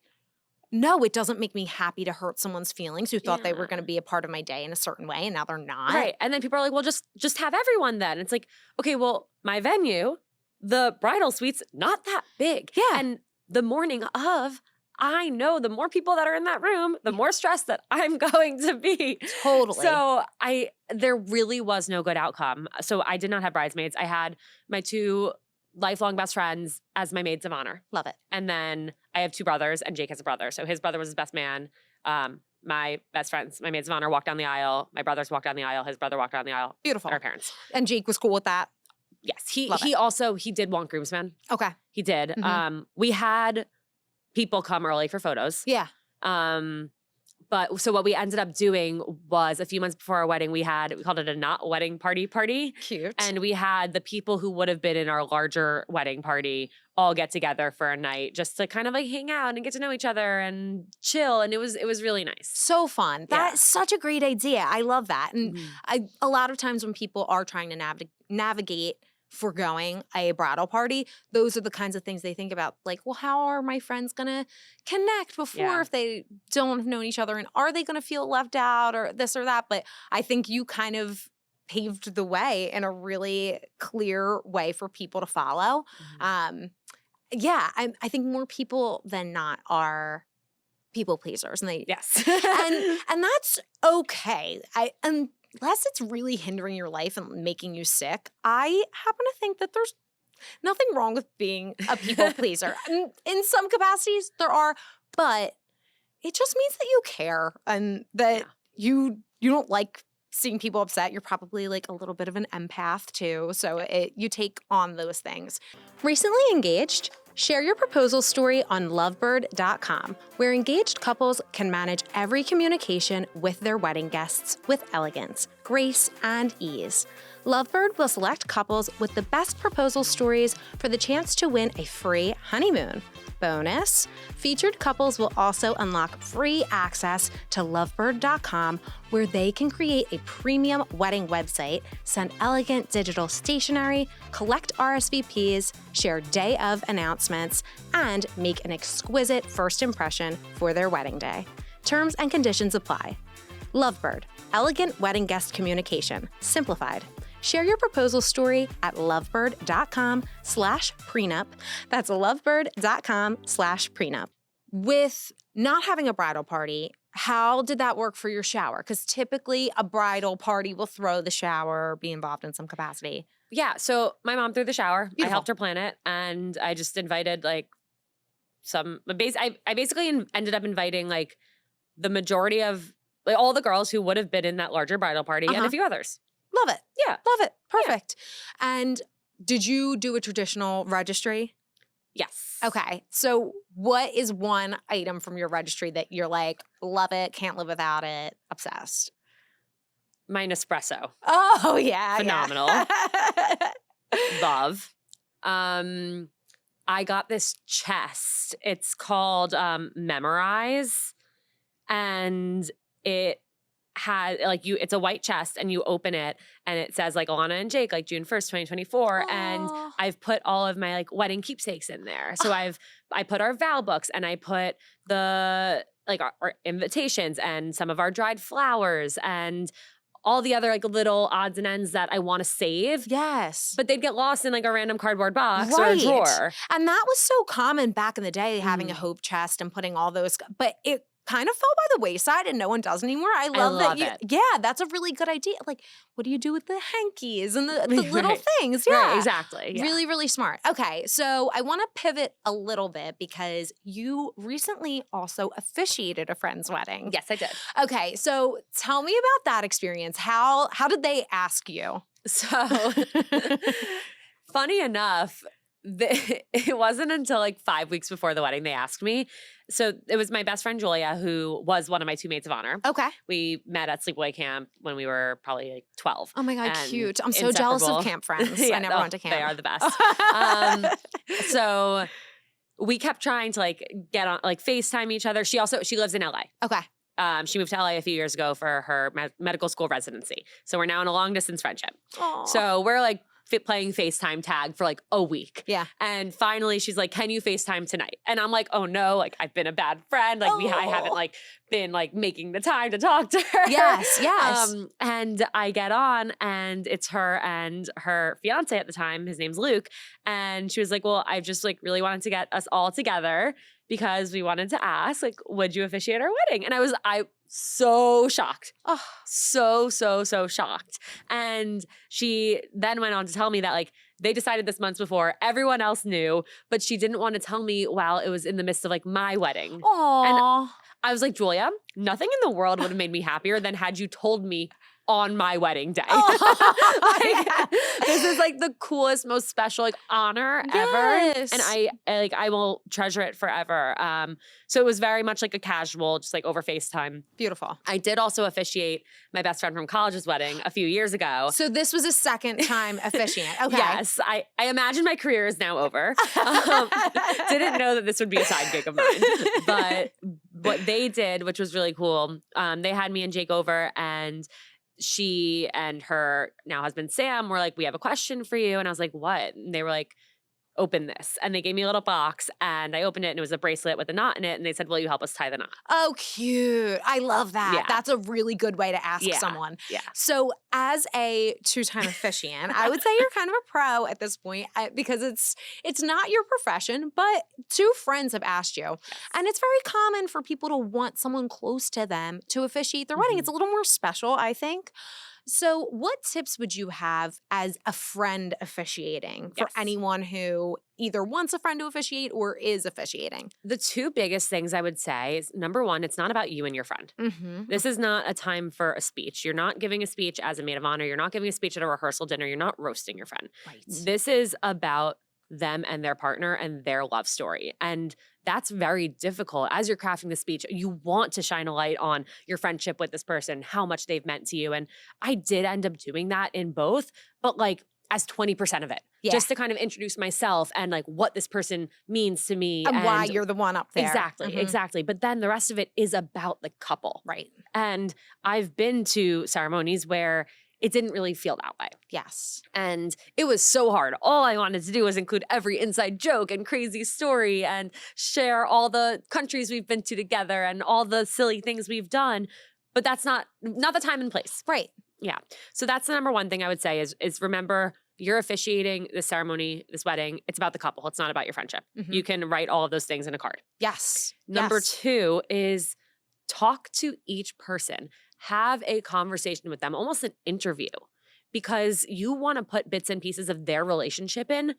no, it doesn't make me happy to hurt someone's feelings who thought they were going to be a part of my day in a certain way and now they're not. Right. And then people are like, well, just have everyone then. It's like, okay, well, my venue, the bridal suite's not that big. Yeah. And the morning of, I know the more people that are in that room, the more stressed that I'm going to be. Totally. So there really was no good outcome. So I did not have bridesmaids. I had my 2 lifelong best friends as my maids of honor. Love it. And then I have 2 brothers and Jake has a brother. So his brother was his best man. My best friends, my maids of honor walked down the aisle. My brothers walked down the aisle. His brother walked down the aisle. Beautiful. Our parents. And Jake was cool with that? Yes. He did want groomsmen. Okay. He did. Mm-hmm. We had people come early for photos. Yeah. But so what we ended up doing was a few months before our wedding, we called it a not wedding party. Cute. And we had the people who would have been in our larger wedding party all get together for a night just to kind of like hang out and get to know each other and chill. And it was really nice. So fun. That's such a great idea. I love that. And a lot of times when people are trying to navigate forgoing a bridal party, those are the kinds of things they think about. Like, well, how are my friends going to connect before if they don't have known each other? And are they going to feel left out or this or that? But I think you kind of paved the way in a really clear way for people to follow. I think more people than not are people pleasers. And and that's okay. Unless it's really hindering your life and making you sick, I happen to think that there's nothing wrong with being a people pleaser. In some capacities, there are, but it just means that you care and that you don't like seeing people upset, you're probably like a little bit of an empath too. So you take on those things. Recently engaged? Share your proposal story on lovebird.com, where engaged couples can manage every communication with their wedding guests with elegance, grace, and ease. Lovebird will select couples with the best proposal stories for the chance to win a free honeymoon. Bonus, featured couples will also unlock free access to lovebird.com, where they can create a premium wedding website, send elegant digital stationery, collect RSVPs, share day of announcements, and make an exquisite first impression for their wedding day. Terms and conditions apply. Lovebird, elegant wedding guest communication, simplified. Share your proposal story at lovebird.com/prenup. That's lovebird.com/prenup. With not having a bridal party, how did that work for your shower? Because typically a bridal party will throw the shower, be involved in some capacity. Yeah, so my mom threw the shower. Beautiful. I helped her plan it, and I just invited like I basically ended up inviting like the majority of like all the girls who would have been in that larger bridal party and a few others. Love it. Yeah. Love it. Perfect. Yeah. And did you do a traditional registry? Yes. Okay. So what is one item from your registry that you're like, love it, can't live without it, obsessed? My Nespresso. Oh, yeah. Phenomenal. Yeah. Love. I got this chest. It's called Memorize. And it had it's a white chest, and you open it and it says like Ilana and Jake, like June 1st, 2024. Aww. And I've put all of my like wedding keepsakes in there. So I put our vow books, and I put the like our invitations and some of our dried flowers and all the other like little odds and ends that I want to save. Yes. But they'd get lost in like a random cardboard box or a drawer. And that was so common back in the day, having a hope chest and putting all those, but it kind of fell by the wayside and no one does anymore. I love that you, yeah, that's a really good idea. Like, what do you do with the hankies and the little things? Yeah, right, exactly. Yeah. Really, really smart. Okay, so I want to pivot a little bit because you recently also officiated a friend's wedding. Yes, I did. Okay, so tell me about that experience. How did they ask you? So, funny enough, it wasn't until like 5 weeks before the wedding they asked me. So it was my best friend Julia, who was one of my two maids of honor. Okay. We met at sleepaway camp when we were probably like 12. Oh my God, cute. I'm so jealous of camp friends. Yeah, I never went to camp. They are the best. So we kept trying to like get on, like FaceTime each other. She lives in LA. Okay. She moved to LA a few years ago for her medical school residency. So we're now in a long distance friendship. Aww. So we're like playing FaceTime tag for like a week. Yeah. And finally she's like, can you FaceTime tonight? And I'm like, oh no, like I've been a bad friend. Like I haven't like been like making the time to talk to her. Yes, yes. And I get on and it's her and her fiance at the time. His name's Luke. And she was like, well, I just like really wanted to get us all together because we wanted to ask, like, would you officiate our wedding? And I so shocked. Oh, so shocked. And she then went on to tell me that like they decided this months before. Everyone else knew, but she didn't want to tell me while it was in the midst of like my wedding. Aww. And I was like, Julia, nothing in the world would have made me happier than had you told me on my wedding day. This is like the coolest, most special like honor ever. And I will treasure it forever. So it was very much like a casual, just like over FaceTime. Beautiful. I did also officiate my best friend from college's wedding a few years ago. So this was a second time officiant. Okay. Yes. I imagine my career is now over. Didn't know that this would be a side gig of mine. But what they did, which was really cool, they had me and Jake over, and she and her now husband Sam were like, we have a question for you. And I was like, what? And they were like, open this. And they gave me a little box, and I opened it, and it was a bracelet with a knot in it. And they said, will you help us tie the knot? Oh, cute. I love that. Yeah. That's a really good way to ask someone. Yeah. So as a two-time officiant, I would say you're kind of a pro at this point because it's not your profession, but two friends have asked you. Yes. And it's very common for people to want someone close to them to officiate their wedding. It's a little more special, I think. So what tips would you have as a friend officiating for anyone who either wants a friend to officiate or is officiating? The two biggest things I would say is, number one, it's not about you and your friend. This is not a time for a speech. You're not giving a speech as a maid of honor. You're not giving a speech at a rehearsal dinner. You're not roasting your friend. Right. This is about them and their partner and their love story. And that's very difficult. As you're crafting the speech, you want to shine a light on your friendship with this person, how much they've meant to you. And I did end up doing that in both, but like as 20% of it, just to kind of introduce myself and like what this person means to me. And why you're the one up there. Exactly. But then the rest of it is about the couple. Right. And I've been to ceremonies where it didn't really feel that way. Yes. And it was so hard. All I wanted to do was include every inside joke and crazy story and share all the countries we've been to together and all the silly things we've done. But that's not the time and place. Right. Yeah. So that's the number one thing I would say is remember, you're officiating this ceremony, this wedding. It's about the couple. It's not about your friendship. You can write all of those things in a card. Yes. Number two is talk to each person. Have a conversation with them, almost an interview, because you want to put bits and pieces of their relationship in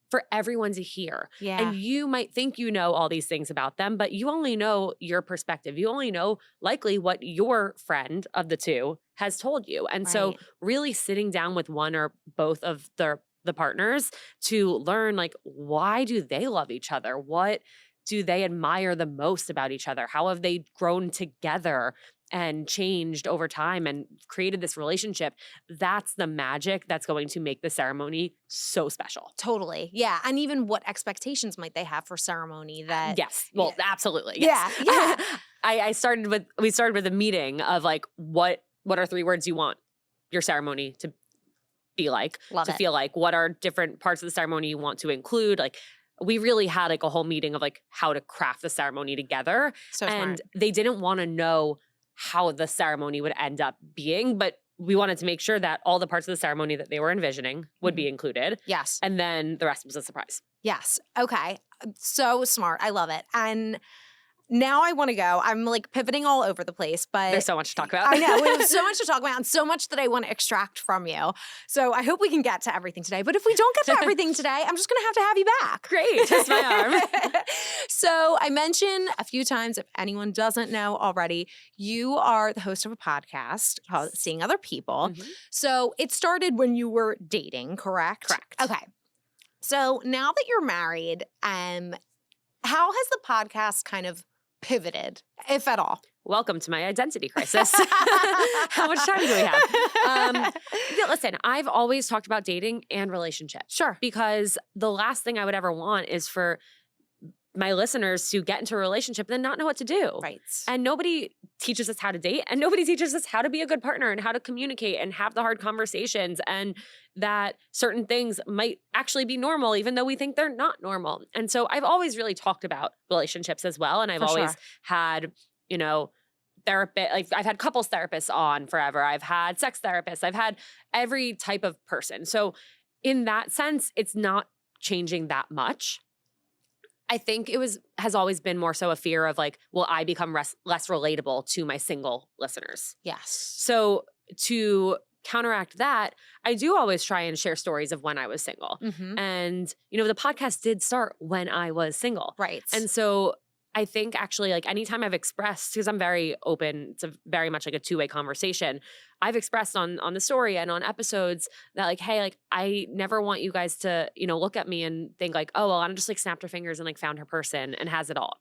for everyone to hear. Yeah. And you might think you know all these things about them, but you only know your perspective. You only know likely what your friend of the two has told you. And so really sitting down with one or both of the partners to learn, like, why do they love each other? What do they admire the most about each other? How have they grown together and changed over time and created this relationship? That's the magic that's going to make the ceremony so special. Totally. Yeah. And even what expectations might they have for ceremony that… Yes. Well, absolutely. Yes. Yeah. We started with a meeting of like, what are 3 words you want your ceremony to be like, feel like? What are different parts of the ceremony you want to include? Like, we really had like a whole meeting of like how to craft the ceremony together. So and smart. They didn't want to know how the ceremony would end up being, but we wanted to make sure that all the parts of the ceremony that they were envisioning would be included. Yes. And then the rest was a surprise. Yes. Okay. So smart. I love it. And now I want to go. I'm like pivoting all over the place, but there's so much to talk about. I know. We have so much to talk about and so much that I want to extract from you. So I hope we can get to everything today. But if we don't get to everything today, I'm just going to have you back. Great. Twist my arm. So I mentioned a few times, if anyone doesn't know already, you are the host of a podcast called Seeing Other People. So it started when you were dating, correct? Correct. Okay. So now that you're married, how has the podcast kind of pivoted, if at all? Welcome to my identity crisis. How much time do we have? Listen, I've always talked about dating and relationships. Sure. Because the last thing I would ever want is for my listeners to get into a relationship and then not know what to do. Right. And nobody teaches us how to date, and nobody teaches us how to be a good partner and how to communicate and have the hard conversations, and that certain things might actually be normal even though we think they're not normal. And so I've always really talked about relationships as well. And I've always had, therapist, like I've had couples therapists on forever. I've had sex therapists. I've had every type of person. So in that sense, it's not changing that much. I think has always been more so a fear of like, will I become less relatable to my single listeners? Yes. So to counteract that, I do always try and share stories of when I was single. And, the podcast did start when I was single. Right. And so I think actually like anytime I've expressed, because I'm very open, it's very much like a two-way conversation. I've expressed on the story and on episodes that like, hey, like I never want you guys to, look at me and think like, oh, well, Anna just like snapped her fingers and like found her person and has it all.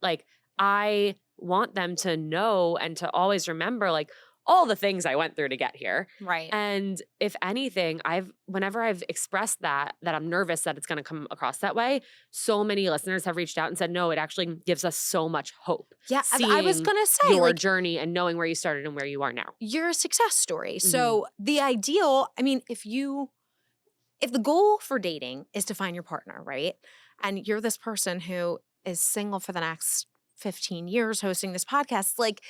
Like I want them to know and to always remember like all the things I went through to get here. Right. And if anything, whenever I've expressed that I'm nervous that it's going to come across that way, so many listeners have reached out and said, no, it actually gives us so much hope. Yeah, I was going to say your journey and knowing where you started and where you are now. You're a success story. So the ideal, I mean, if the goal for dating is to find your partner, right? And you're this person who is single for the next 15 years hosting this podcast, like,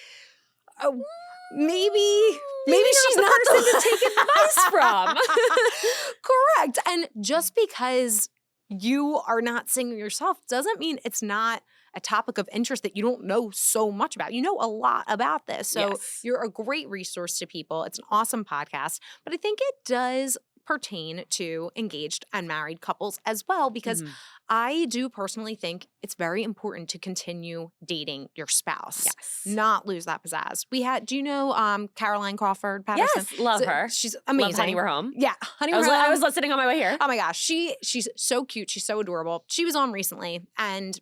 maybe she's not the person to take advice from. Correct. And just because you are not single yourself doesn't mean it's not a topic of interest that you don't know so much about. You know a lot about this. So you're a great resource to people. It's an awesome podcast. But I think it does pertain to engaged and married couples as well, because I do personally think it's very important to continue dating your spouse. Not lose that pizzazz. Do you know Caroline Crawford Patterson? Yes, love her. She's amazing. Love Honey, We're Home. Yeah, Honey, We're Home. I was listening on my way here. Oh my gosh, she's so cute. She's so adorable. She was on recently, and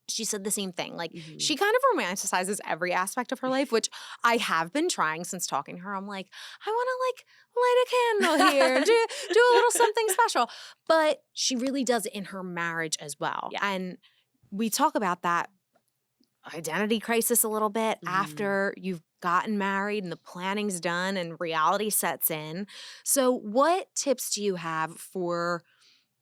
she said the same thing. Like, she kind of romanticizes every aspect of her life, which I have been trying since talking to her. I'm like, I want to light a candle here, do a little something special. But she really does it in her marriage as well. Yeah. And we talk about that identity crisis a little bit after you've gotten married and the planning's done and reality sets in. So what tips do you have for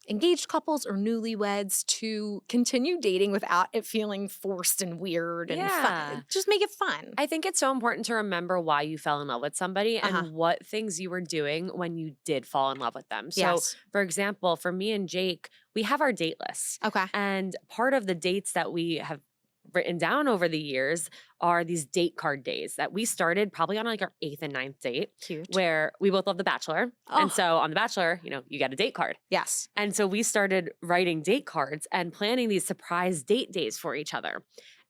engaged couples or newlyweds to continue dating without it feeling forced and weird and fun? Just make it fun. I think it's so important to remember why you fell in love with somebody and what things you were doing when you did fall in love with them. So, for example, for me and Jake, we have our date list. Okay. And part of the dates that we have written down over the years are these date card days that we started probably on like our 8th and 9th date. Cute. Where we both love The Bachelor. And so on The Bachelor, you get a date card. Yes. And so we started writing date cards and planning these surprise date days for each other.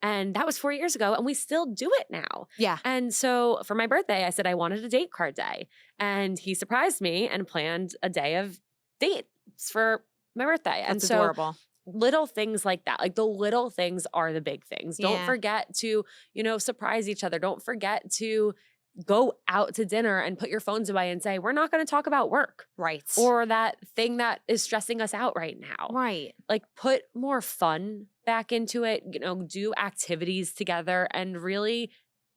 And that was 4 years ago, and we still do it now. Yeah. And so for my birthday, I said I wanted a date card day. And he surprised me and planned a day of dates for my birthday. That's adorable. Little things like that. Like, the little things are the big things. Don't forget to, surprise each other. Don't forget to go out to dinner and put your phones away and say, we're not going to talk about work. Right. Or that thing that is stressing us out right now. Right. Like, put more fun back into it, do activities together and really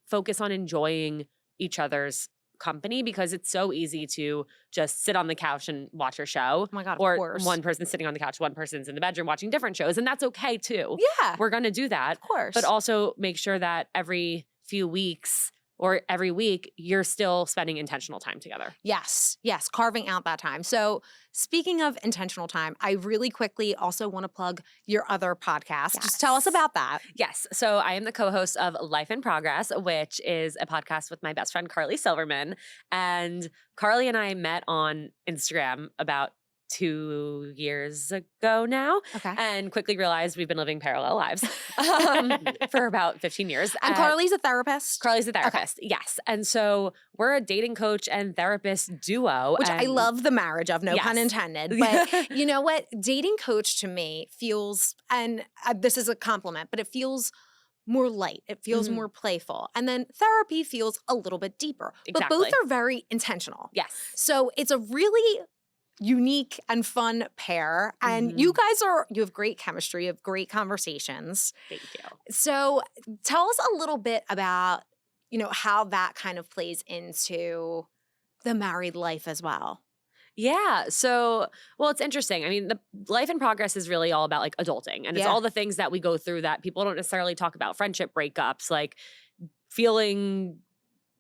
focus on enjoying each other's company, because it's so easy to just sit on the couch and watch your show. Oh my God, or of course. one person's sitting on the couch, one person's in the bedroom watching different shows, and that's okay too. Yeah. We're going to do that. Of course. But also make sure that every few weeks or every week, you're still spending intentional time together. Yes. Yes. Carving out that time. So speaking of intentional time, I really quickly also want to plug your other podcast. Yes. Just tell us about that. Yes. So I am the co-host of Life in Progress, which is a podcast with my best friend, Carly Silverman. And Carly and I met on Instagram about 2 years ago now. Okay. And quickly realized we've been living parallel lives for about 15 years. And Carly's a therapist? Carly's a therapist, yes. And so we're a dating coach and therapist duo. Which I love the marriage of, no pun intended. But you know what? Dating coach to me feels, and this is a compliment, but it feels more light. It feels more playful. And then therapy feels a little bit deeper. Exactly. But both are very intentional. Yes. So it's a really unique and fun pair. And you have great chemistry, you have great conversations. Thank you. So tell us a little bit about, how that kind of plays into the married life as well. Yeah. So, it's interesting. I mean, the Life in Progress is really all about like adulting, and it's all the things that we go through that people don't necessarily talk about. Friendship breakups, like feeling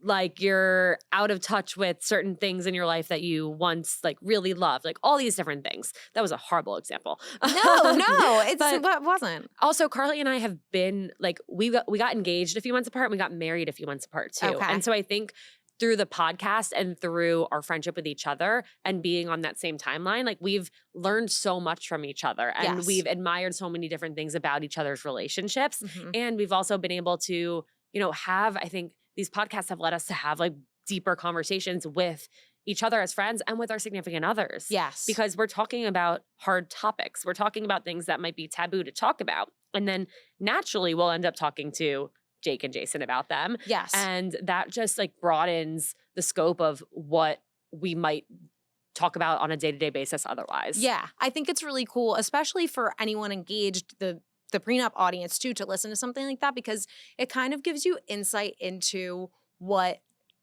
like you're out of touch with certain things in your life that you once like really loved, like all these different things. That was a horrible example. No, it wasn't. Also, Carly and I have been like, we got engaged a few months apart and we got married a few months apart too. Okay. And so I think through the podcast and through our friendship with each other and being on that same timeline, like we've learned so much from each other and we've admired so many different things about each other's relationships. And we've also been able to, I think these podcasts have led us to have like deeper conversations with each other as friends and with our significant others. Yes. Because we're talking about hard topics. We're talking about things that might be taboo to talk about. And then naturally we'll end up talking to Jake and Jason about them. Yes. And that just like broadens the scope of what we might talk about on a day-to-day basis otherwise. Yeah. I think it's really cool, especially for anyone engaged, the Pre Nup audience too, to listen to something like that, because it kind of gives you insight into what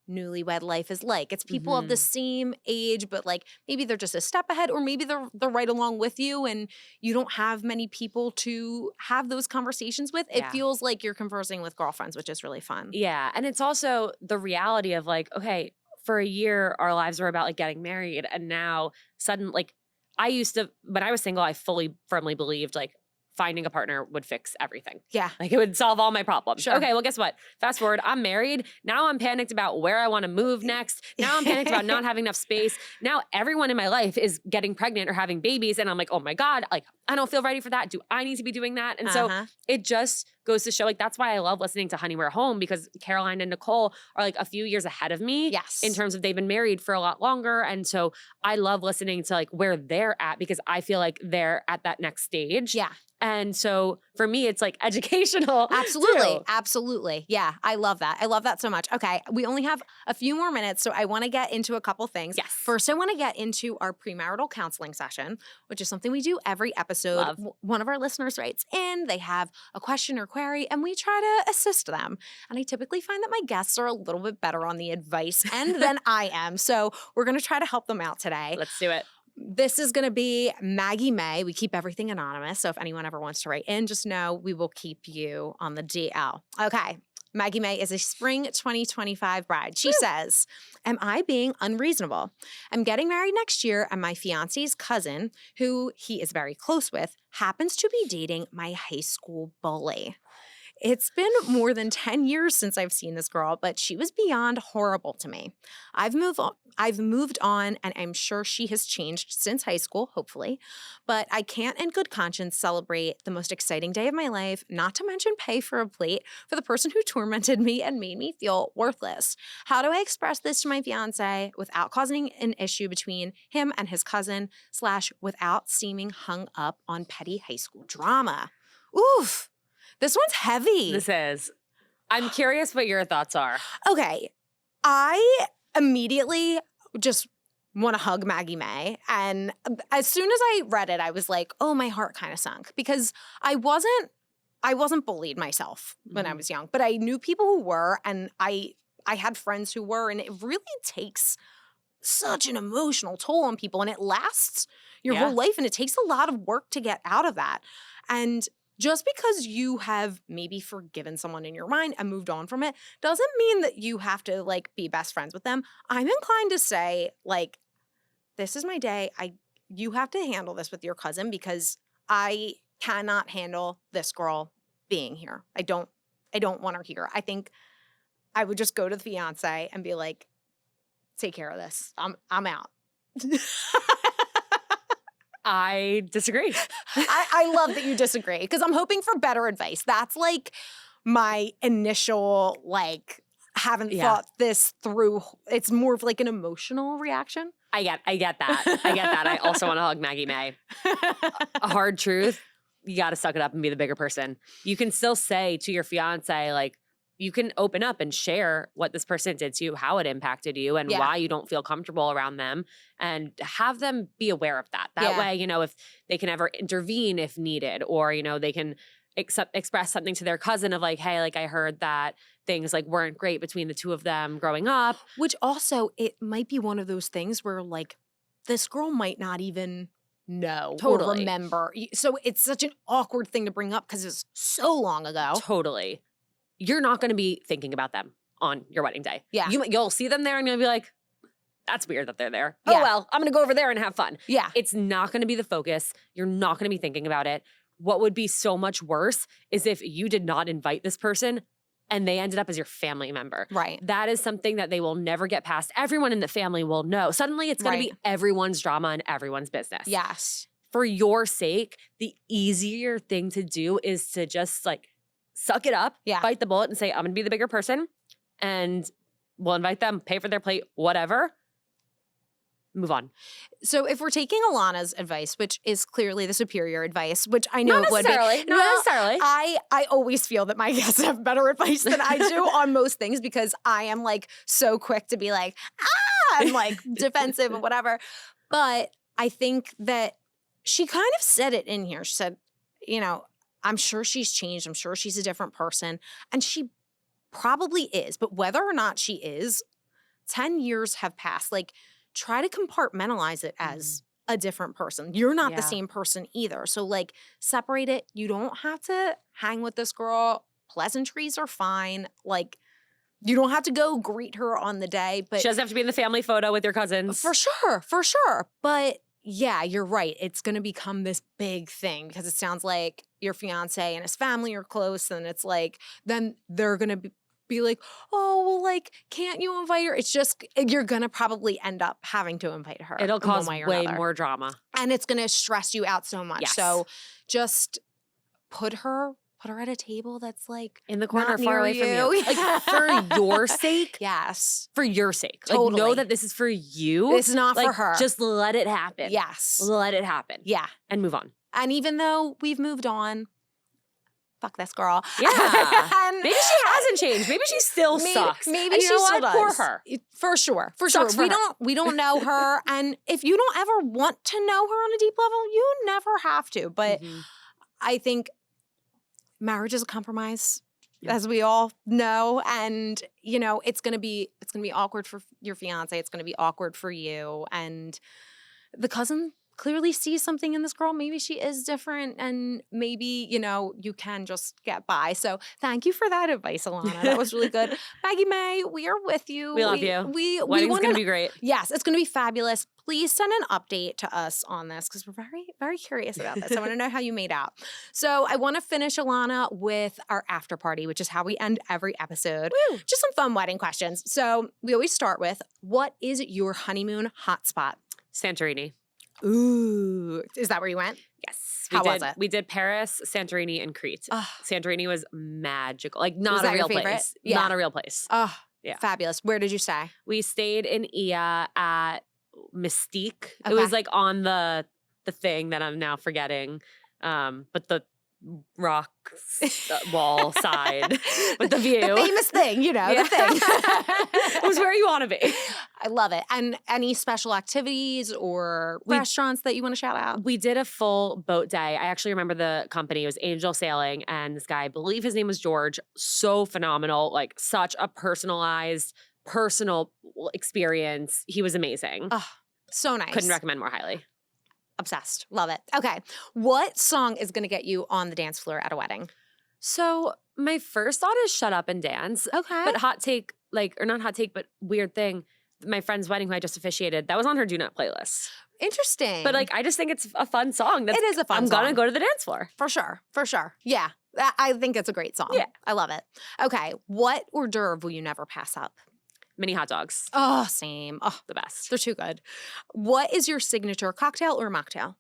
newlywed life is like. It's people of the same age, but like maybe they're just a step ahead, or maybe they're right along with you and you don't have many people to have those conversations with. It feels like you're conversing with girlfriends, which is really fun. Yeah. And it's also the reality of like, okay, for a year, our lives were about like getting married. And now suddenly, like I used to, when I was single, I firmly believed like finding a partner would fix everything. Yeah. Like it would solve all my problems. Sure. Okay, well, guess what? Fast forward, I'm married. Now I'm panicked about where I want to move next. Now I'm panicked about not having enough space. Now everyone in my life is getting pregnant or having babies. And I'm like, oh my God, like I don't feel ready for that. Do I need to be doing that? And so it just goes to show, like, that's why I love listening to Honey We're Home, because Caroline and Nicole are like a few years ahead of me. Yes. In terms of they've been married for a lot longer. And so I love listening to like where they're at, because I feel like they're at that next stage. Yeah. And so for me, it's like educational. Absolutely. Too. Absolutely. Yeah. I love that. I love that so much. Okay. We only have a few more minutes, so I want to get into a couple things. Yes. First, I want to get into our premarital counseling session, which is something we do every episode. Love. One of our listeners writes in, they have a question or query, and we try to assist them. And I typically find that my guests are a little bit better on the advice end than I am. So we're going to try to help them out today. Let's do it. This is going to be Maggie May. We keep everything anonymous. So if anyone ever wants to write in, just know we will keep you on the DL. Okay. Maggie May is a spring 2025 bride. She says, am I being unreasonable? I'm getting married next year, and my fiance's cousin, who he is very close with, happens to be dating my high school bully. It's been more than 10 years since I've seen this girl, but she was beyond horrible to me. I've moved on, and I'm sure she has changed since high school, hopefully. But I can't in good conscience celebrate the most exciting day of my life, not to mention pay for a plate for the person who tormented me and made me feel worthless. How do I express this to my fiance without causing an issue between him and his cousin / without seeming hung up on petty high school drama? Oof. This one's heavy. This is. I'm curious what your thoughts are. Okay. I immediately just want to hug Maggie May. And as soon as I read it, I was like, oh, my heart kind of sunk, because I wasn't bullied myself when I was young, but I knew people who were, and I had friends who were, and it really takes such an emotional toll on people, and it lasts your whole life, and it takes a lot of work to get out of that. And just because you have maybe forgiven someone in your mind and moved on from it doesn't mean that you have to like be best friends with them. I'm inclined to say, like, this is my day. You have to handle this with your cousin, because I cannot handle this girl being here. I don't want her here. I think I would just go to the fiance and be like, take care of this. I'm out. I disagree. I love that you disagree, because I'm hoping for better advice. That's like my initial, like, haven't thought this through. It's more of like an emotional reaction. I get that. I also want to hug Maggie May. A hard truth, you got to suck it up and be the bigger person. You can still say to your fiance, like, you can open up and share what this person did to you, how it impacted you, and why you don't feel comfortable around them, and have them be aware of that. That way, you know, if they can ever intervene if needed, or, you know, they can express something to their cousin of like, hey, like, I heard that things like weren't great between the two of them growing up. Which also, it might be one of those things where like this girl might not even know or remember. So it's such an awkward thing to bring up because it's so long ago. Totally. You're not going to be thinking about them on your wedding day. Yeah. You'll see them there and you'll be like, that's weird that they're there. Oh, well, I'm going to go over there and have fun. Yeah. It's not going to be the focus. You're not going to be thinking about it. What would be so much worse is if you did not invite this person and they ended up as your family member. Right. That is something that they will never get past. Everyone in the family will know. Suddenly it's going to be everyone's drama and everyone's business. Yes. For your sake, the easier thing to do is to just like suck it up, bite the bullet and say, I'm going to be the bigger person and we'll invite them, pay for their plate, whatever. Move on. So if we're taking Ilana's advice, which is clearly the superior advice, which I know not it would be. Not necessarily. I always feel that my guests have better advice than I do on most things because I am like so quick to be like, I'm like defensive and whatever. But I think that she kind of said it in here. She said, you know, I'm sure she's changed. I'm sure she's a different person. And she probably is. But whether or not she is, 10 years have passed. Like, try to compartmentalize it as a different person. You're not the same person either. So like separate it. You don't have to hang with this girl. Pleasantries are fine. Like you don't have to go greet her on the day, but she doesn't have to be in the family photo with your cousins. For sure. But yeah, you're right. It's going to become this big thing because it sounds like your fiance and his family are close, and it's like, then they're going to be like, oh, well, like, can't you invite her? It's just, you're going to probably end up having to invite her. It'll cause way more drama. And it's going to stress you out so much. Yes. So just put her at a table that's like in the corner, not far away near from you. Like, for your sake. Yes. For your sake. Totally. Like, know that this is for you. It's not like, for her. Just let it happen. Yes. Let it happen. Yeah. And move on. And even though we've moved on, fuck this girl. Yeah. Maybe she hasn't changed. Maybe she still sucks. Maybe she still does. Poor her. For sure. We don't know her. And if you don't ever want to know her on a deep level, you never have to. But I think marriage is a compromise, as we all know. And, you know, it's gonna be awkward for your fiance. It's gonna be awkward for you. And the cousin clearly sees something in this girl. Maybe she is different, and maybe, you know, you can just get by. So thank you for that advice, Ilana. That was really good. Maggie May, we are with you. We love you. Wedding's going to be great. Yes, it's going to be fabulous. Please send an update to us on this because we're very, very curious about this. I want to know how you made out. So I want to finish, Ilana, with our after party, which is how we end every episode. Woo. Just some fun wedding questions. So we always start with, what is your honeymoon hotspot? Santorini. Ooh, is that where you went? Yes. Was it? We did Paris, Santorini, and Crete. Santorini was magical. Like, not a real place. Yeah. Not a real place. Oh, yeah. Fabulous. Where did you stay? We stayed in Ia at Mystique. Okay. It was like on the thing that I'm now forgetting. But the rock wall side with the view. The famous thing, you know, the thing. It was where you want to be. I love it. And any special activities or restaurants that you want to shout out? We did a full boat day. I actually remember the company. It was Angel Sailing, and this guy, I believe his name was George, so phenomenal, like such a personal experience. He was amazing. Oh, so nice. Couldn't recommend more highly. Obsessed. Love it. Okay. What song is going to get you on the dance floor at a wedding? So my first thought is Shut Up and Dance. Okay. But hot take, or not hot take, but weird thing, my friend's wedding who I just officiated, that was on her Do Not playlist. Interesting. But I just think it's a fun song. It is a fun song. I'm going to go to the dance floor. For sure. For sure. Yeah. I think it's a great song. Yeah. I love it. Okay. What hors d'oeuvre will you never pass up? Mini hot dogs. Oh, same. Oh, the best. They're too good. What is your signature cocktail or mocktail?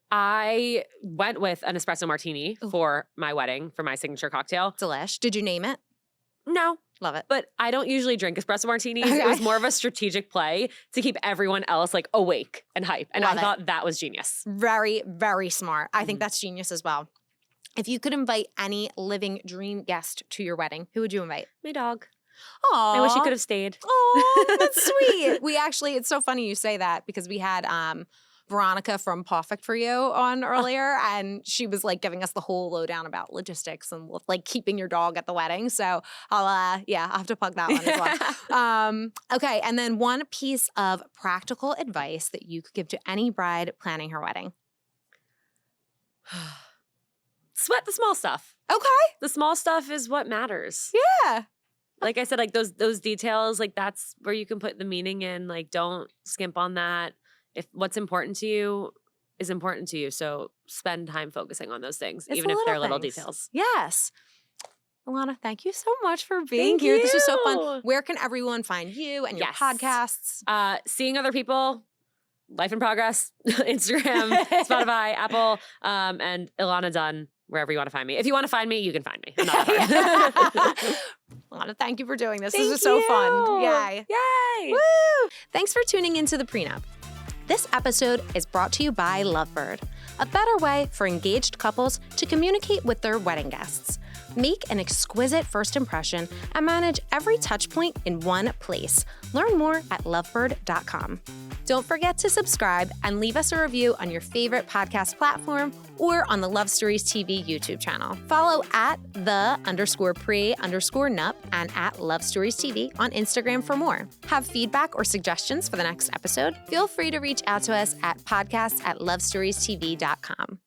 I went with an espresso martini for my wedding, for my signature cocktail. Delish. Did you name it? No. Love it. But I don't usually drink espresso martinis. Okay. It was more of a strategic play to keep everyone else awake and hype. And Love I thought that was genius. Very, very smart. I think that's genius as well. If you could invite any living dream guest to your wedding, who would you invite? My dog. Aw. I wish he could have stayed. Oh, that's sweet. It's so funny you say that because we had Veronica from Perfect for You on earlier, and she was giving us the whole lowdown about logistics and keeping your dog at the wedding. So I'll have to plug that one as well. Okay, and then one piece of practical advice that you could give to any bride planning her wedding. Sweat the small stuff. Okay. The small stuff is what matters. Yeah. Like I said, those details, that's where you can put the meaning in. Don't skimp on that. If what's important to you is important to you, so spend time focusing on those things, even if they're little details. Yes. Ilana, thank you so much for being here. This was so fun. Where can everyone find you and your podcasts? Seeing Other People, Life in Progress, Instagram, Spotify, Apple, and Ilana Dunn, wherever you want to find me. If you want to find me, you can find me. I'm not that Ilana, thank you for doing this. This was so fun. Yay. Yay. Woo. Thanks for tuning into the Pre Nup. This episode is brought to you by Lovebird, a better way for engaged couples to communicate with their wedding guests. Make an exquisite first impression and manage every touch point in one place. Learn more at lovebird.com. Don't forget to subscribe and leave us a review on your favorite podcast platform or on the Love Stories TV YouTube channel. Follow at _pre_nup and at Love Stories TV on Instagram for more. Have feedback or suggestions for the next episode? Feel free to reach out to us at podcasts@lovestoriestv.com.